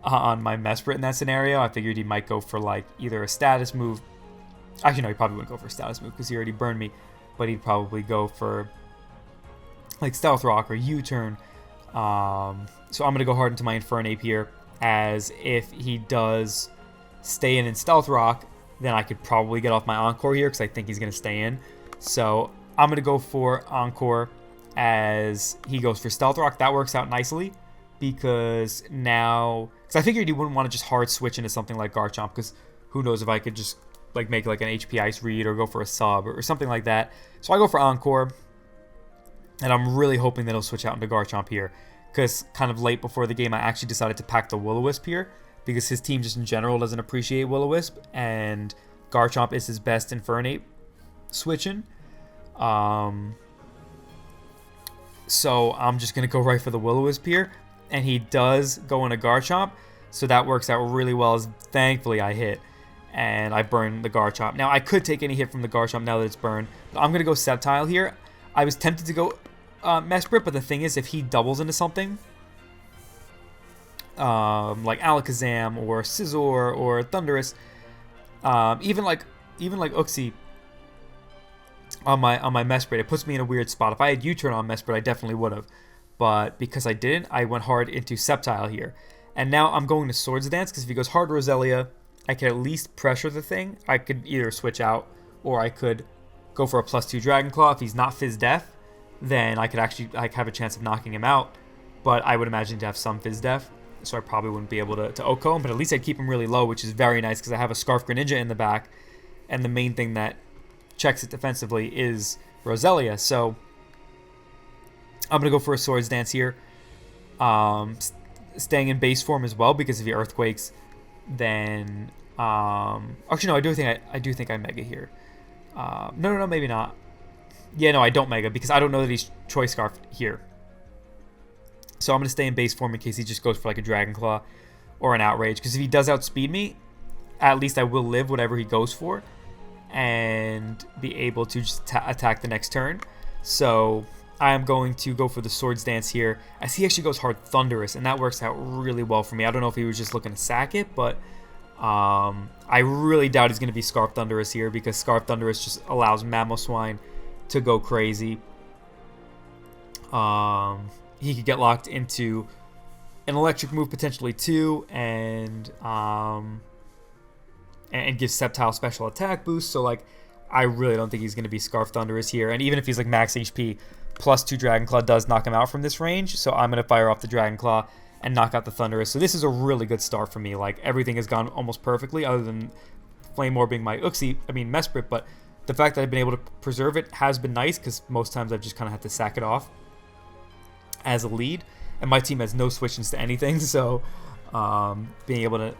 S1: on my Mesprit in that scenario. I figured he might go for like either a status move. Actually, no, he probably wouldn't go for a status move because he already burned me. But he'd probably go for like Stealth Rock or U-turn. So I'm going to go hard into my Infernape here, as if he does stay in Stealth Rock, then I could probably get off my Encore here because I think he's going to stay in. So I'm going to go for Encore as he goes for Stealth Rock. That works out nicely because now... Because I figured he wouldn't want to just hard switch into something like Garchomp, because who knows if I could just like make like an HP Ice read or go for a sub or something like that. So I go for Encore, and I'm really hoping that he'll switch out into Garchomp here, because kind of late before the game I actually decided to pack the Will-O-Wisp here because his team just in general doesn't appreciate Will-O-Wisp, and Garchomp is his best Infernape switching. So I'm just going to go right for the Will-O-Wisp here, and he does go into Garchomp, so that works out really well, as thankfully I hit, and I burn the Garchomp. Now, I could take any hit from the Garchomp now that it's burned, but I'm going to go Sceptile here. I was tempted to go Mesprit, but the thing is, if he doubles into something, like Alakazam or Scizor or Thundurus, even like Uxie on my Mesprit, it puts me in a weird spot. If I had U-turn on Mesprit, I definitely would have, but because I didn't, I went hard into Sceptile here. And now I'm going to Swords Dance, because if he goes hard Roselia, I can at least pressure the thing. I could either switch out, or I could go for a +2 Dragon Claw. If he's not Fizz Def, then I could actually have a chance of knocking him out. But I would imagine to have some Fizz Def, so I probably wouldn't be able to OHKO him. But at least I'd keep him really low, which is very nice, because I have a Scarf Greninja in the back, and the main thing that checks it defensively is Roselia. So I'm going to go for a Swords Dance here. Staying in base form as well, because if he Earthquakes, then... actually, no, I do think I Mega here. No, maybe not. Yeah, no, I don't Mega, because I don't know that he's Choice Scarf here. So I'm going to stay in base form in case he just goes for like a Dragon Claw or an Outrage, because if he does outspeed me, at least I will live whatever he goes for and be able to just attack the next turn. So I am going to go for the Swords Dance here, as he actually goes hard Thundurus, and that works out really well for me. I don't know if he was just looking to sack it, but I really doubt he's going to be Scarf Thundurus here, because Scarf Thundurus just allows Mamoswine to go crazy. He could get locked into an electric move potentially too, and give Sceptile special attack boost. So like, I really don't think he's going to be Scarf Thundurus here. And even if he's like max HP, +2 Dragon Claw does knock him out from this range. So I'm going to fire off the Dragon Claw and knock out the Thundurus. So this is a really good start for me. Like, everything has gone almost perfectly, other than Flamore being my Mesprit. But the fact that I've been able to preserve it has been nice, because most times I've just kind of had to sack it off as a lead. And my team has no switch-ins to anything, so being able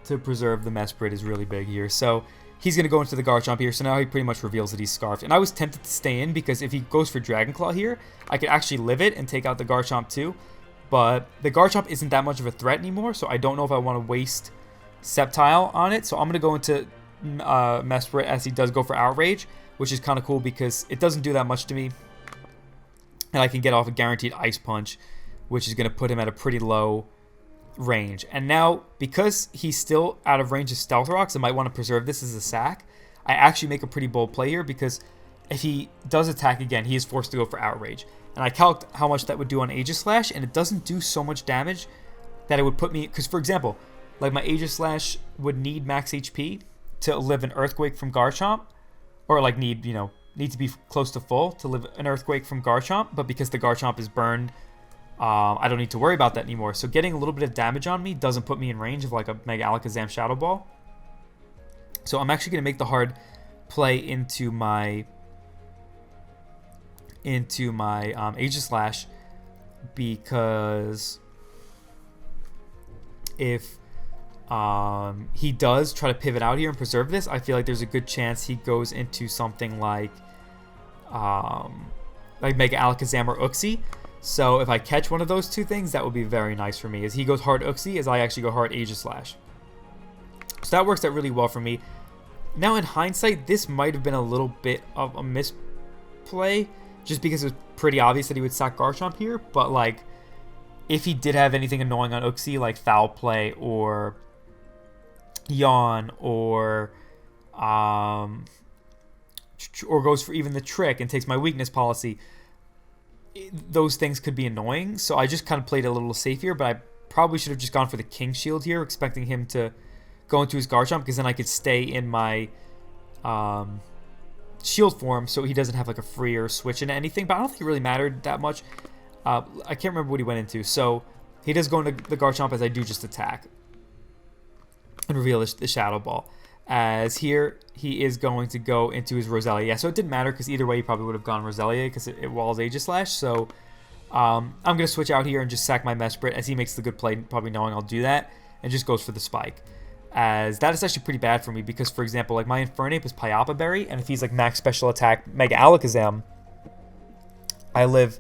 S1: to preserve the Mesprit is really big here. So he's going to go into the Garchomp here, so now he pretty much reveals that he's Scarfed. And I was tempted to stay in, because if he goes for Dragon Claw here, I could actually live it and take out the Garchomp too. But the Garchomp isn't that much of a threat anymore, so I don't know if I want to waste Sceptile on it. So I'm going to go into Mesprit, as he does go for Outrage, which is kind of cool because it doesn't do that much to me. And I can get off a guaranteed Ice Punch, which is going to put him at a pretty low range. And now, because he's still out of range of Stealth Rocks, I might want to preserve this as a sack. I actually make a pretty bold play here, because if he does attack again, he is forced to go for Outrage. And I calced how much that would do on Aegislash, and it doesn't do so much damage that it would put me... Because, for example, like my Aegislash would need max HP to live an Earthquake from Garchomp, or like need to be close to full to live an Earthquake from Garchomp, but because the Garchomp is burned, I don't need to worry about that anymore. So getting a little bit of damage on me doesn't put me in range of like a Mega Alakazam Shadow Ball. So I'm actually going to make the hard play into my Aegislash, because if he does try to pivot out here and preserve this, I feel like there's a good chance he goes into something like Mega Alakazam or Uxie. So if I catch one of those two things, that would be very nice for me, as he goes hard Uxie, as I actually go hard Aegislash. So that works out really well for me. Now, in hindsight, this might have been a little bit of a misplay, because if he goes hard Uxie, I could actually live it and take out the Garchomp too. But because the Garchomp isn't that much of a threat anymore, so I don't know if I want to waste Sceptile on it. So I'm going to go into Mesprit, as he does go for Outrage, which is kind of cool because it doesn't do that much to me. play, just because it was pretty obvious that he would sack Garchomp here. But like, if he did have anything annoying on Uxie, like Foul Play or Yawn or goes for even the Trick and takes my weakness policy, those things could be annoying. So I just kind of played a little safer, but I probably should have just gone for the King Shield here, expecting him to go into his Garchomp, because then I could stay in my shield form so he doesn't have like a freer switch into anything. But I don't think it really mattered that much. I can't remember what he went into. So he does go into the Garchomp as I do just attack and reveal the Shadow Ball. As here, he is going to go into his Roselia. Yeah, so it didn't matter because either way he probably would have gone Roselia because it walls Aegislash. So I'm going to switch out here and just sack my Mesprit as he makes the good play, probably knowing I'll do that, and just goes for the Spike. As that is actually pretty bad for me because, for example, like my Infernape is Pyapa Berry, and if he's like max special attack Mega Alakazam, I live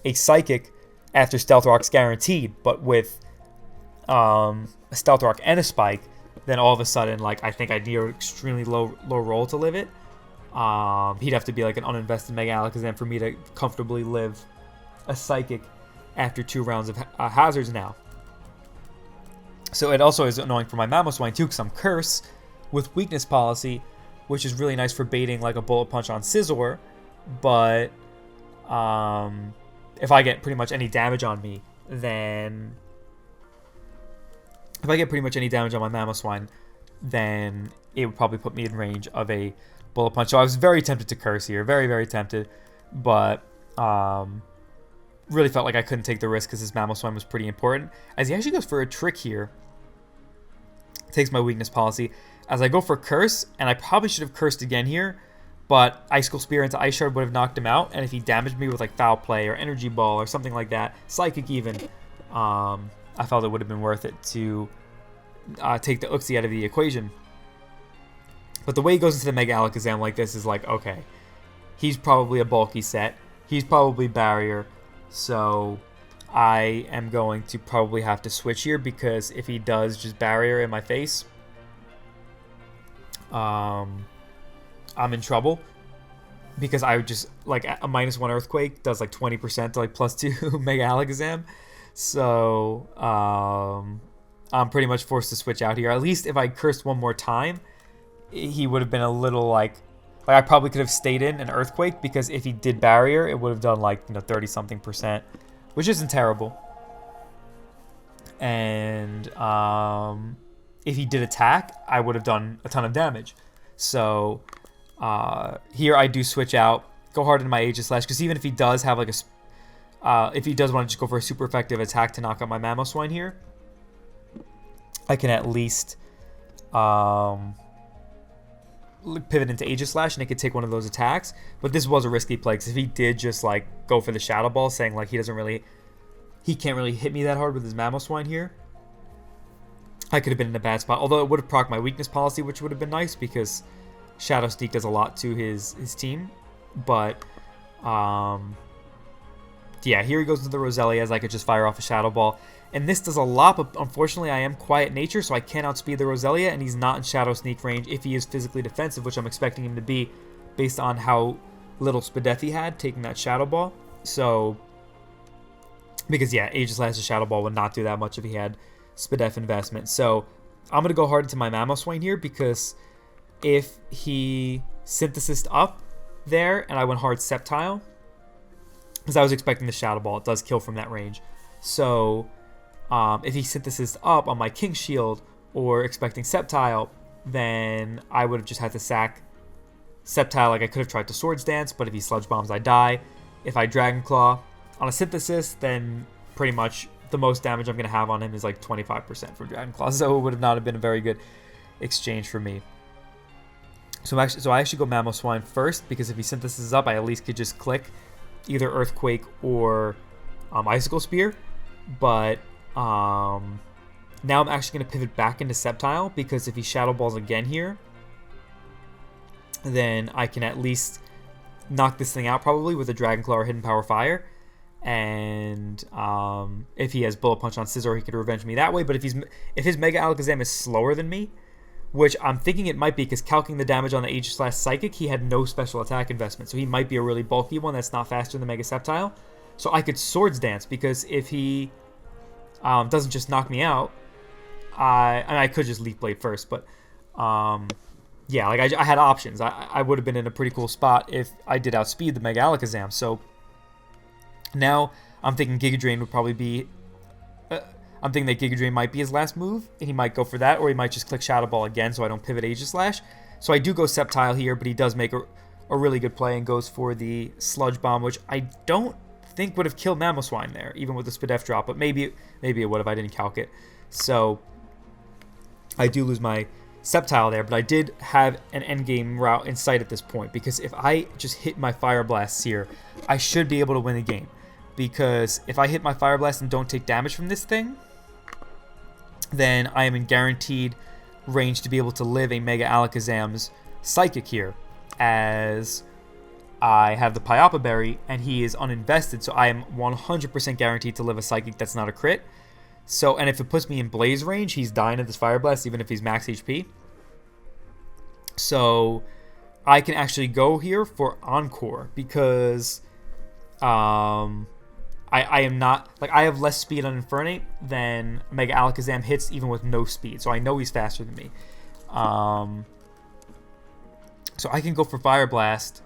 S1: a Psychic after Stealth Rock's guaranteed, but with a Stealth Rock and a Spike, then all of a sudden, like, I think I'd need an extremely low roll to live it. He'd have to be like an uninvested Mega Alakazam for me to comfortably live a Psychic after 2 rounds of hazards now. So it also is annoying for my Mamoswine too, because I'm Curse with weakness policy, which is really nice for baiting like a Bullet Punch on Scizor. But if I get pretty much any damage on me, then if I get pretty much any damage on my Mamoswine, then it would probably put me in range of a Bullet Punch. So I was very tempted to Curse here. Very, very tempted. But really felt like I couldn't take the risk because his Mamoswine was pretty important. As he actually goes for a Trick here. Takes my weakness policy. As I go for Curse, and I probably should have Cursed again here, but Icicle Spear into Ice Shard would have knocked him out. And if he damaged me with like Foul Play or Energy Ball or something like that, Psychic even, I felt it would have been worth it to take the Uxie out of the equation. But the way he goes into the Mega Alakazam like this is like, okay, he's probably a bulky set. He's probably Barrier. So I am going to probably have to switch here, because if he does just Barrier in my face, I'm in trouble. Because I would just, like, a -1 Earthquake does like 20% to like +2 Mega Alakazam. So I'm pretty much forced to switch out here. At least if I cursed one more time, he would have been a little like I probably could have stayed in an Earthquake, because if he did Barrier, it would have done like 30-something%, which isn't terrible. And if he did attack, I would have done a ton of damage. So here I do switch out, go hard into my Aegislash, because even if he does have like if he does want to just go for a super effective attack to knock out my Mamoswine here, I can at least pivot into Aegislash and it could take one of those attacks. But this was a risky play, because if he did just like go for the Shadow Ball, saying like he can't really hit me that hard with his Mamoswine here, I could have been in a bad spot. Although it would have procced my weakness policy, which would have been nice, because Shadow Sneak does a lot to his team. But yeah, here he goes into the Roselia, as I could just fire off a Shadow Ball. And this does a lot, but unfortunately I am Quiet Nature, so I can't outspeed the Roselia, and he's not in Shadow Sneak range if he is physically defensive, which I'm expecting him to be based on how little Spadef he had taking that Shadow Ball. So, because yeah, Aegislash's Shadow Ball would not do that much if he had Spadef investment. So I'm going to go hard into my Mamoswine here, because if he Synthesized up there and I went hard Sceptile, because I was expecting the Shadow Ball, it does kill from that range. So if he Synthesized up on my King Shield or expecting Sceptile, then I would have just had to sack Sceptile. Like I could have tried to Swords Dance, but if he Sludge Bombs, I die. If I Dragon Claw on a Synthesis, then pretty much the most damage I'm going to have on him is like 25% from Dragon Claw. So it would have not have been a very good exchange for me. So I actually go Mamoswine first, because if he Synthesizes up, I at least could just click either Earthquake or Icicle Spear. But now I'm actually going to pivot back into Sceptile, because if he Shadow Balls again here, then I can at least knock this thing out probably with a Dragon Claw or Hidden Power Fire. And if he has Bullet Punch on Scizor, he could revenge me that way. But if his Mega Alakazam is slower than me, which I'm thinking it might be because calculating the damage on the Aegis/Psychic, he had no special attack investment, so he might be a really bulky one that's not faster than the Mega Sceptile. So I could Swords Dance, because if he doesn't just knock me out, I could just Leaf Blade first, but yeah, like I had options. I would have been in a pretty cool spot if I did outspeed the Mega Alakazam. So now I'm thinking Giga Drain would probably be... I'm thinking that Giga Drain might be his last move, and he might go for that, or he might just click Shadow Ball again so I don't pivot Aegislash. So I do go Sceptile here, but he does make a really good play and goes for the Sludge Bomb, which I don't think would have killed Mamoswine there, even with the Spadef drop, but maybe it would have. I didn't calc it. So I do lose my Sceptile there, but I did have an endgame route in sight at this point, because if I just hit my Fire Blasts here, I should be able to win the game. Because if I hit my Fire Blast and don't take damage from this thing, then I am in guaranteed range to be able to live a Mega Alakazam's Psychic here, as I have the Pyapa Berry and he is uninvested, so I am 100% guaranteed to live a Psychic that's not a crit. So, and if it puts me in Blaze range, he's dying at this Fire Blast even if he's max HP. So I can actually go here for Encore, because I am not, like, I have less speed on Infernape than Mega Alakazam hits even with no speed, so I know he's faster than me. So I can go for Fire Blast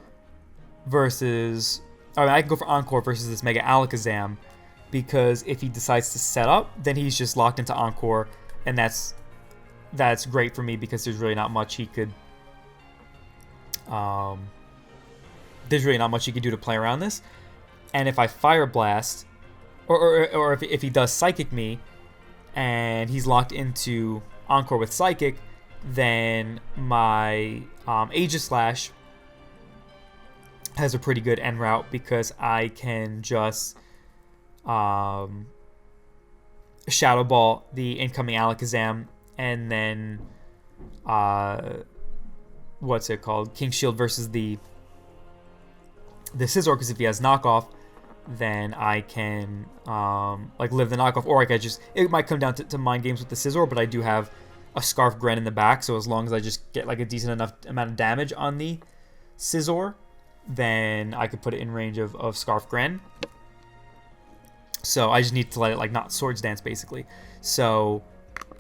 S1: versus, I can go for Encore versus this Mega Alakazam, because if he decides to set up, then he's just locked into Encore, and that's great for me, because there's really not much he could do to play around this. And if I Fire Blast, or if he does Psychic me, and he's locked into Encore with Psychic, then my Aegislash has a pretty good end route, because I can just Shadow Ball the incoming Alakazam, and then what's it called? King Shield versus the Scizor, because if he has knockoff, then I can like live the knockoff, or I could just, it might come down to mind games with the Scizor, but I do have a Scarf Gren in the back, so as long as I just get like a decent enough amount of damage on the Scizor, then I could put it in range of Scarf Gren. So I just need to let it like not Swords Dance basically. So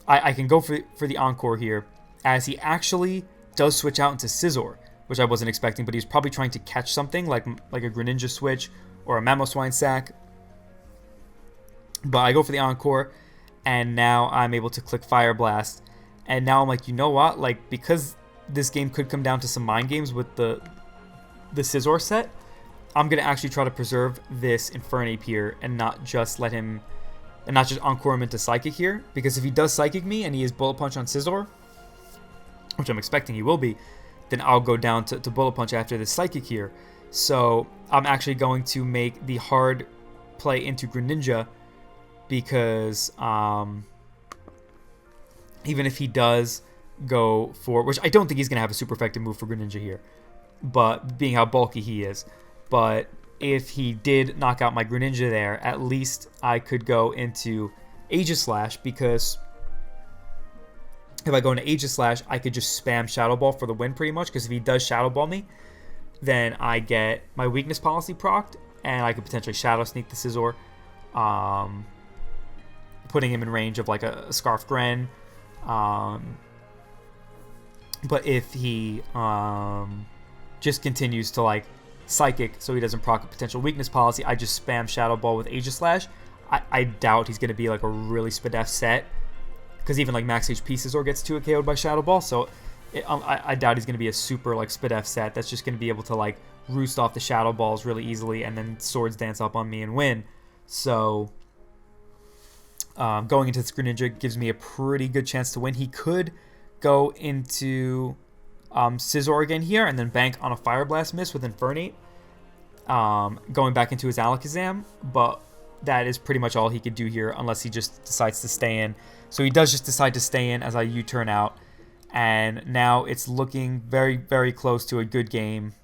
S1: I can go for the Encore here, as he actually does switch out into Scizor, which I wasn't expecting, but he's probably trying to catch something like a Greninja switch or a Mamoswine sack. But I go for the Encore, and now I'm able to click Fire Blast. And now I'm like, you know what? Like, because this game could come down to some mind games with the Scizor set, I'm going to actually try to preserve this Infernape here and not just let him, and not just Encore him into Psychic here. Because if he does Psychic me and he is Bullet Punch on Scizor, which I'm expecting he will be, then I'll go down to Bullet Punch after this Psychic here. So I'm actually going to make the hard play into Greninja, because even if he does go for, which I don't think he's going to have a super effective move for Greninja here, but being how bulky he is. But if he did knock out my Greninja there, at least I could go into Aegislash, because if I go into Aegislash, I could just spam Shadow Ball for the win pretty much, because if he does Shadow Ball me, then I get my Weakness Policy procced, and I could potentially Shadow Sneak the Scizor, putting him in range of like a Scarf Gren. But if he just continues to like Psychic, so he doesn't proc a potential Weakness Policy, I just spam Shadow Ball with Aegislash. I doubt he's going to be like a really Spadef set, because even like max HP Scizor gets 2 KO'd by Shadow Ball, so I doubt he's going to be a super like Spadef set that's just going to be able to like roost off the Shadow Balls really easily and then Swords Dance up on me and win. So going into this Greninja gives me a pretty good chance to win. He could go into Scizor again here and then bank on a Fire Blast miss with Infernape, going back into his Alakazam, but that is pretty much all he could do here unless he just decides to stay in. So he does just decide to stay in as I U-turn out, and now it's looking very, very close to a good game.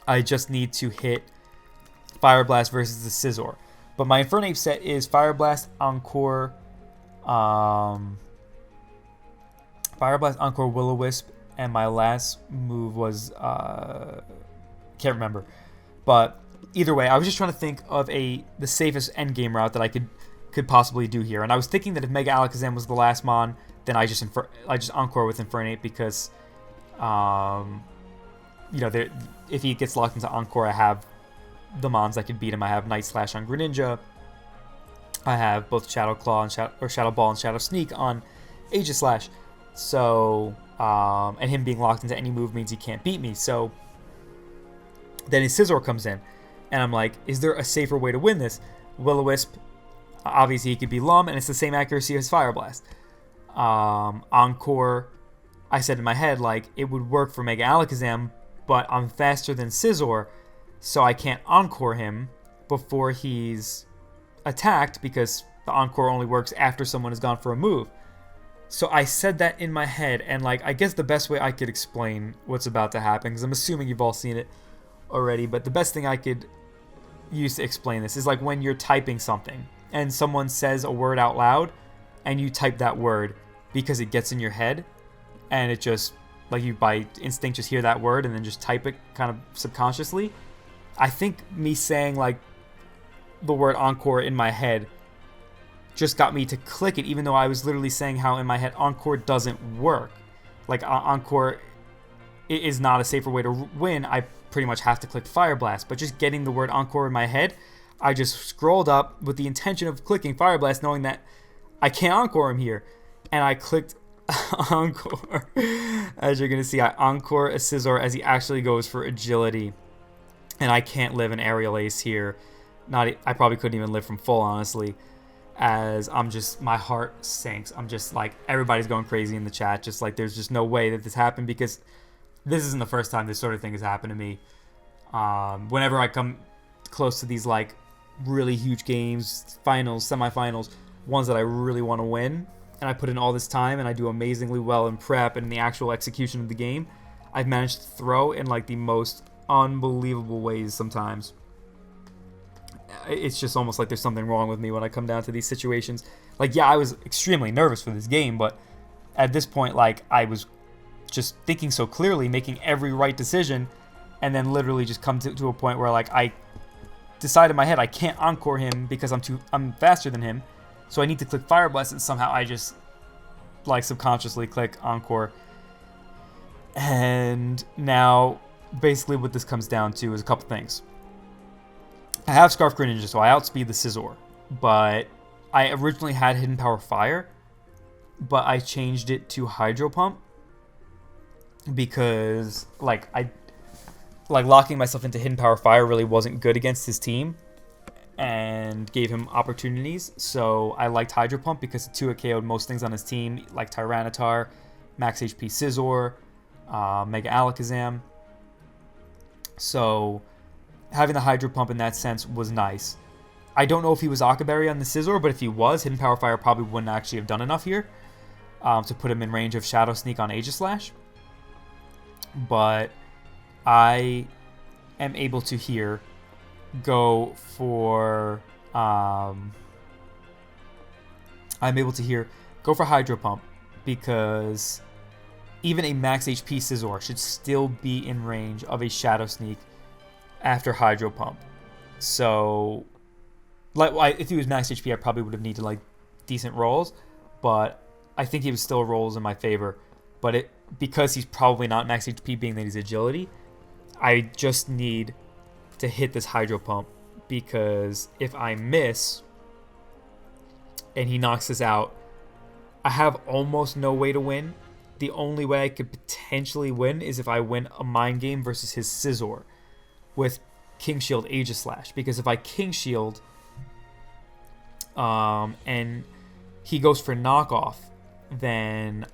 S1: I just need to hit Fire Blast versus the Scizor. But my Infernape set is Fire Blast, Encore, Fire Blast, Encore, Will-O-Wisp, and my last move was can't remember. But either way, I was just trying to think of the safest endgame route that I could possibly do here. And I was thinking that if Mega Alakazam was the last Mon, then I just Encore with Infernape because if he gets locked into Encore, I have the Mons that could beat him. I have Night Slash on Greninja. I have both Shadow Claw and Shadow Ball and Shadow Sneak on Aegislash. So, and him being locked into any move means he can't beat me. So, then his Scizor comes in, and I'm like, is there a safer way to win this? Will-O-Wisp, obviously he could be Lum, and it's the same accuracy as Fire Blast. Encore, I said in my head, like, it would work for Mega Alakazam, but I'm faster than Scizor, so I can't Encore him before he's attacked because the Encore only works after someone has gone for a move. So I said that in my head, and like I guess the best way I could explain what's about to happen, because I'm assuming you've all seen it already, but the best thing I could use to explain this is like when you're typing something and someone says a word out loud and you type that word because it gets in your head and it just, like you by instinct just hear that word and then just type it kind of subconsciously. I think me saying like the word Encore in my head just got me to click it, even though I was literally saying how in my head Encore doesn't work. Like Encore is not a safer way to win. I pretty much have to click Fire Blast, but just getting the word Encore in my head, I just scrolled up with the intention of clicking Fire Blast, knowing that I can't Encore him here, and I clicked Encore. As you're gonna see, I Encore a Scizor as he actually goes for Agility, and I can't live an Aerial Ace here. I probably couldn't even live from full, honestly, as my heart sinks. I'm just like, everybody's going crazy in the chat, just like there's just no way that this happened, because this isn't the first time this sort of thing has happened to me. Whenever I come close to these like really huge games, finals, semifinals, ones that I really want to win, and I put in all this time and I do amazingly well in prep and in the actual execution of the game, I've managed to throw in like the most unbelievable ways sometimes. It's just almost like there's something wrong with me when I come down to these situations. Like, yeah, I was extremely nervous for this game, but at this point, like, I was just thinking so clearly, making every right decision, and then literally just come to a point where, like, I decide in my head I can't Encore him because I'm faster than him, so I need to click Fire Blast, and somehow I just, like, subconsciously click Encore. And now, basically what this comes down to is a couple things. I have Scarf Greninja, so I outspeed the Scizor, but I originally had Hidden Power Fire, but I changed it to Hydro Pump because locking myself into Hidden Power Fire really wasn't good against his team and gave him opportunities. So I liked Hydro Pump because it 2-hit KO'd most things on his team, like Tyranitar, Max HP Scizor, Mega Alakazam. So having the Hydro Pump in that sense was nice. I don't know if he was Aqua Berry on the Scizor, but if he was, Hidden Power Fire probably wouldn't actually have done enough here to put him in range of Shadow Sneak on Aegislash. But I am able to here go for Hydro Pump because even a Max HP Scizor should still be in range of a Shadow Sneak after Hydro Pump. So, like, if he was Max HP, I probably would have needed like decent rolls, but I think he was still rolls in my favor. But because he's probably not Max HP, being that he's Agility, I just need to hit this Hydro Pump, because if I miss and he knocks this out, I have almost no way to win. The only way I could potentially win is if I win a Mind Game versus his Scizor with King Shield Aegislash, because if I King Shield and he goes for knockoff, then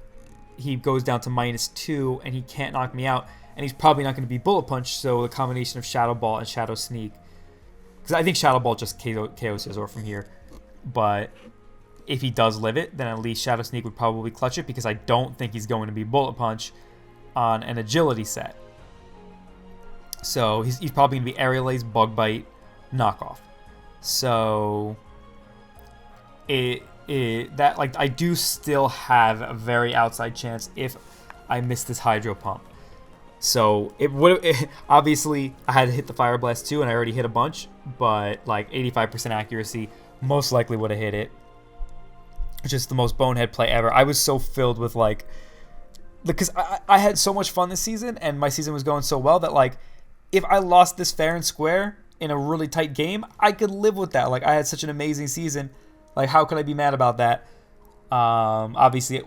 S1: he goes down to -2 and he can't knock me out, and he's probably not going to be Bullet Punch, so the combination of Shadow Ball and Shadow Sneak, because I think Shadow Ball just KO Scizor from here, but if he does live it, then at least Shadow Sneak would probably clutch it, because I don't think he's going to be Bullet Punch on an Agility set. So he's probably going to be Aerial Ace, Bug Bite, Knockoff. So that like I do still have a very outside chance if I miss this hydro pump. So it would obviously I had to hit the fire blast too, and I already hit a bunch, but like 85% accuracy most likely would have hit it. Just the most bonehead play ever. I was so filled with like, because I had so much fun this season, and my season was going so well that like if I lost this fair and square in a really tight game, I could live with that. Like I had such an amazing season. Like how could I be mad about that? Obviously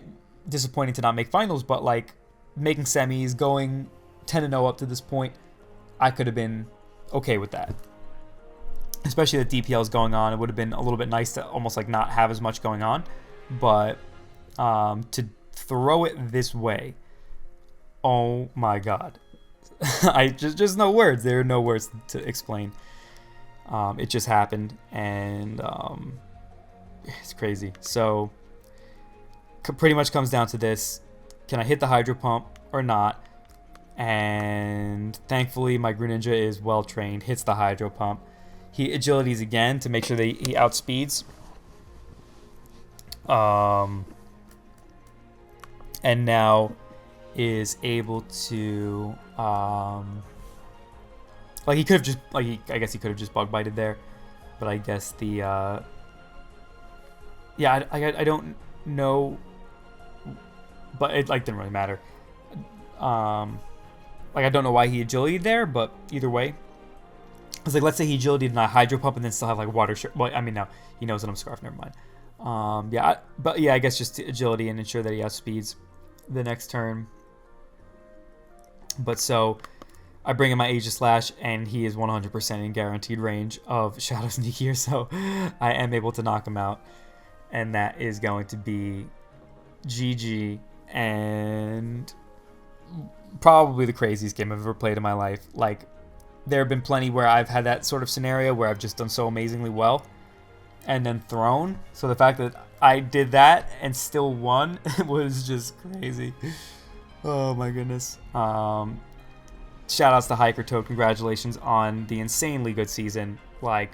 S1: disappointing to not make finals, but like making semis, going 10-0 up to this point, I could have been okay with that. Especially the DPL is going on. It would have been a little bit nice to almost like not have as much going on. But to throw it this way, oh my god. I just no words. There are no words to explain. It just happened, and it's crazy. So pretty much comes down to this: can I hit the hydro pump or not? And thankfully, my Greninja is well trained. Hits the hydro pump. He agilities again to make sure that he outspeeds. And now is able to like he could have just like I guess he could have just bug bited there, but I guess the yeah, I don't know, but it like didn't really matter. Like I don't know why he agility there, but either way, it's like let's say he agility and not hydro pump and then still have like water. Well, I mean no, he knows that I'm Scarf. Never mind. Yeah, but yeah, I guess just agility and ensure that he outspeeds the next turn. But so I bring in my Aegis Slash, and he is 100% in guaranteed range of Shadow Sneak here, so I am able to knock him out, and that is going to be GG, and probably the craziest game I've ever played in my life. Like, there have been plenty where I've had that sort of scenario where I've just done so amazingly well and then thrown. So the fact that I did that and still won was just crazy. Oh my goodness. Shout outs to Hiker Toad. Congratulations on the insanely good season. Like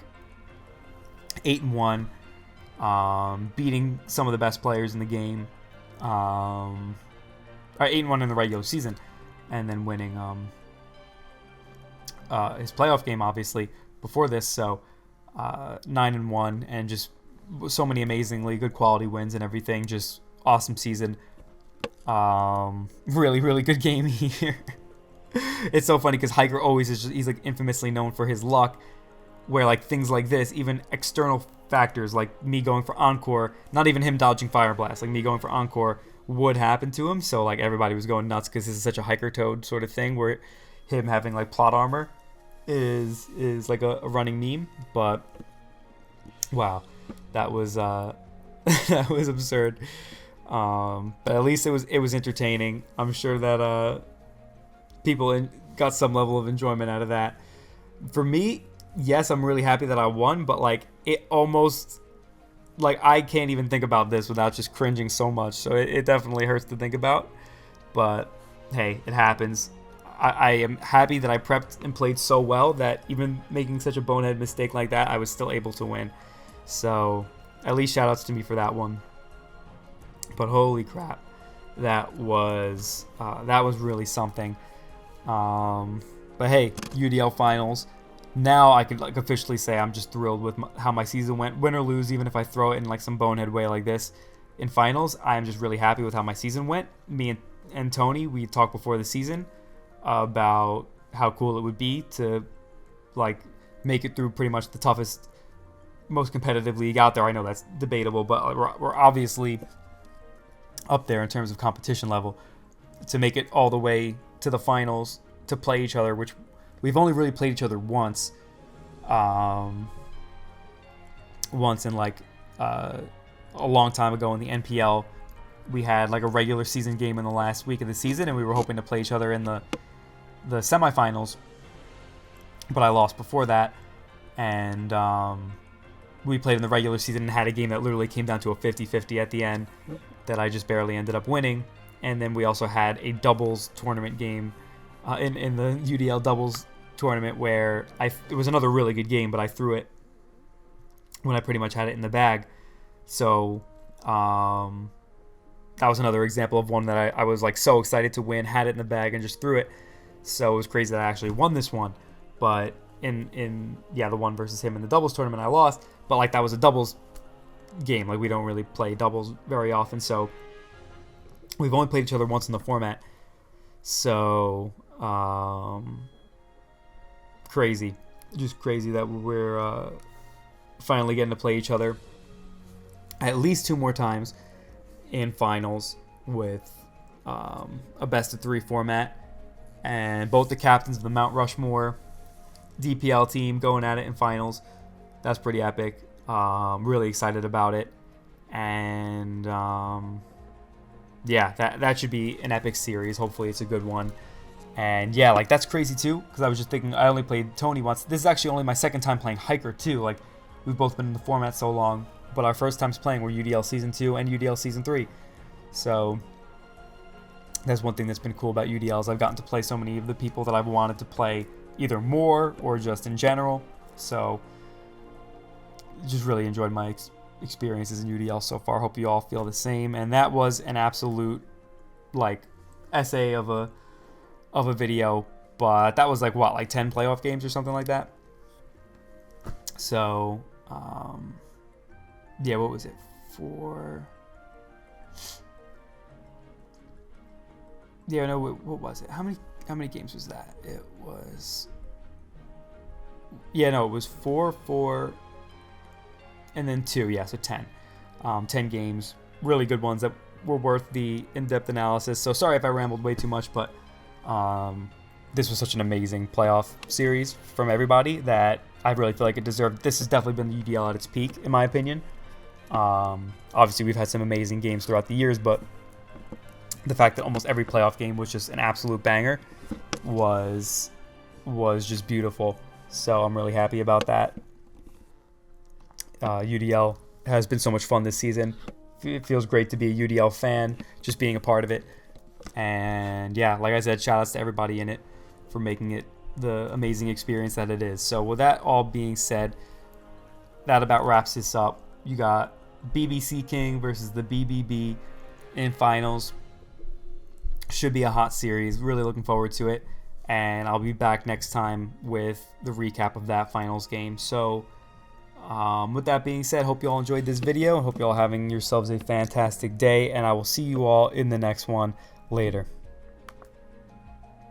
S1: 8-1. Beating some of the best players in the game. Or 8-1 in the regular season. And then winning his playoff game, obviously, before this. So 9-1, and just so many amazingly good quality wins and everything. Just awesome season. Really, really good game here. It's so funny because Hiker always is he's like infamously known for his luck, where like things like this, even external factors like me going for Encore, not even him dodging Fire Blast, like me going for Encore would happen to him. So like everybody was going nuts because this is such a Hiker Toad sort of thing where him having like plot armor is like a running meme. But wow, that was that was absurd. But at least it was entertaining. I'm sure that people got some level of enjoyment out of that. For me, yes, I'm really happy that I won, but like it almost, like I can't even think about this without just cringing so much. So it definitely hurts to think about. But hey, it happens. I am happy that I prepped and played so well that even making such a bonehead mistake like that, I was still able to win. So at least shout outs to me for that one. But holy crap, that was really something. But hey, UDL finals. Now I could like officially say I'm just thrilled with how my season went. Win or lose, even if I throw it in like some bonehead way like this in finals, I'm just really happy with how my season went. Me and Tony, we talked before the season about how cool it would be to like make it through pretty much the toughest, most competitive league out there. I know that's debatable, but we're obviously up there in terms of competition level. To make it all the way to the finals to play each other, which we've only really played each other once in like a long time ago in the NPL. We had like a regular season game in the last week of the season, and we were hoping to play each other in the semifinals, but I lost before that, and we played in the regular season and had a game that literally came down to a 50-50 at the end that I just barely ended up winning. And then we also had a doubles tournament game in the UDL doubles tournament where it was another really good game, but I threw it when I pretty much had it in the bag. So That was another example of one that I was like so excited to win, had it in the bag, and just threw it. So it was crazy that I actually won this one. But in the one versus him in the doubles tournament, I lost. But like that was a doubles game. Like we don't really play doubles very often, so we've only played each other once in the format. So crazy, just crazy that we're finally getting to play each other at least 2 more times in finals with a best of 3 format, and both the captains of the Mount Rushmore DPL team going at it in finals. That's pretty epic. Really excited about it, and yeah, that should be an epic series. Hopefully it's a good one. And yeah, like that's crazy too, because I was just thinking I only played Tony once. This is actually only my 2nd time playing Hiker too. Like we've both been in the format so long, but our first times playing were UDL Season 2 and UDL Season 3. So that's one thing that's been cool about UDL is I've gotten to play so many of the people that I've wanted to play either more or just in general. So just really enjoyed my experiences in UDL so far. Hope you all feel the same. And that was an absolute like essay of a video, but that was like what, like 10 playoff games or something like that. So yeah, what was it for? Yeah, no, what was it? How many games was that? It was, yeah, no, it was 4, and then 2. Yeah, so 10. 10 games, really good ones that were worth the in-depth analysis. So sorry if I rambled way too much, but this was such an amazing playoff series from everybody that I really feel like it deserved. This has definitely been the UDL at its peak, in my opinion. Obviously, we've had some amazing games throughout the years, but the fact that almost every playoff game was just an absolute banger was just beautiful. So I'm really happy about that. UDL has been so much fun this season. It feels great to be a UDL fan, just being a part of it. And yeah, like I said, shout outs to everybody in it for making it the amazing experience that it is. So with that all being said, that about wraps this up. You got BBC King versus the BBB in finals. Should be a hot series. Really looking forward to it. And I'll be back next time with the recap of that finals game. So with that being said, hope you all enjoyed this video. Hope you all having yourselves a fantastic day. And I will see you all in the next one. Later.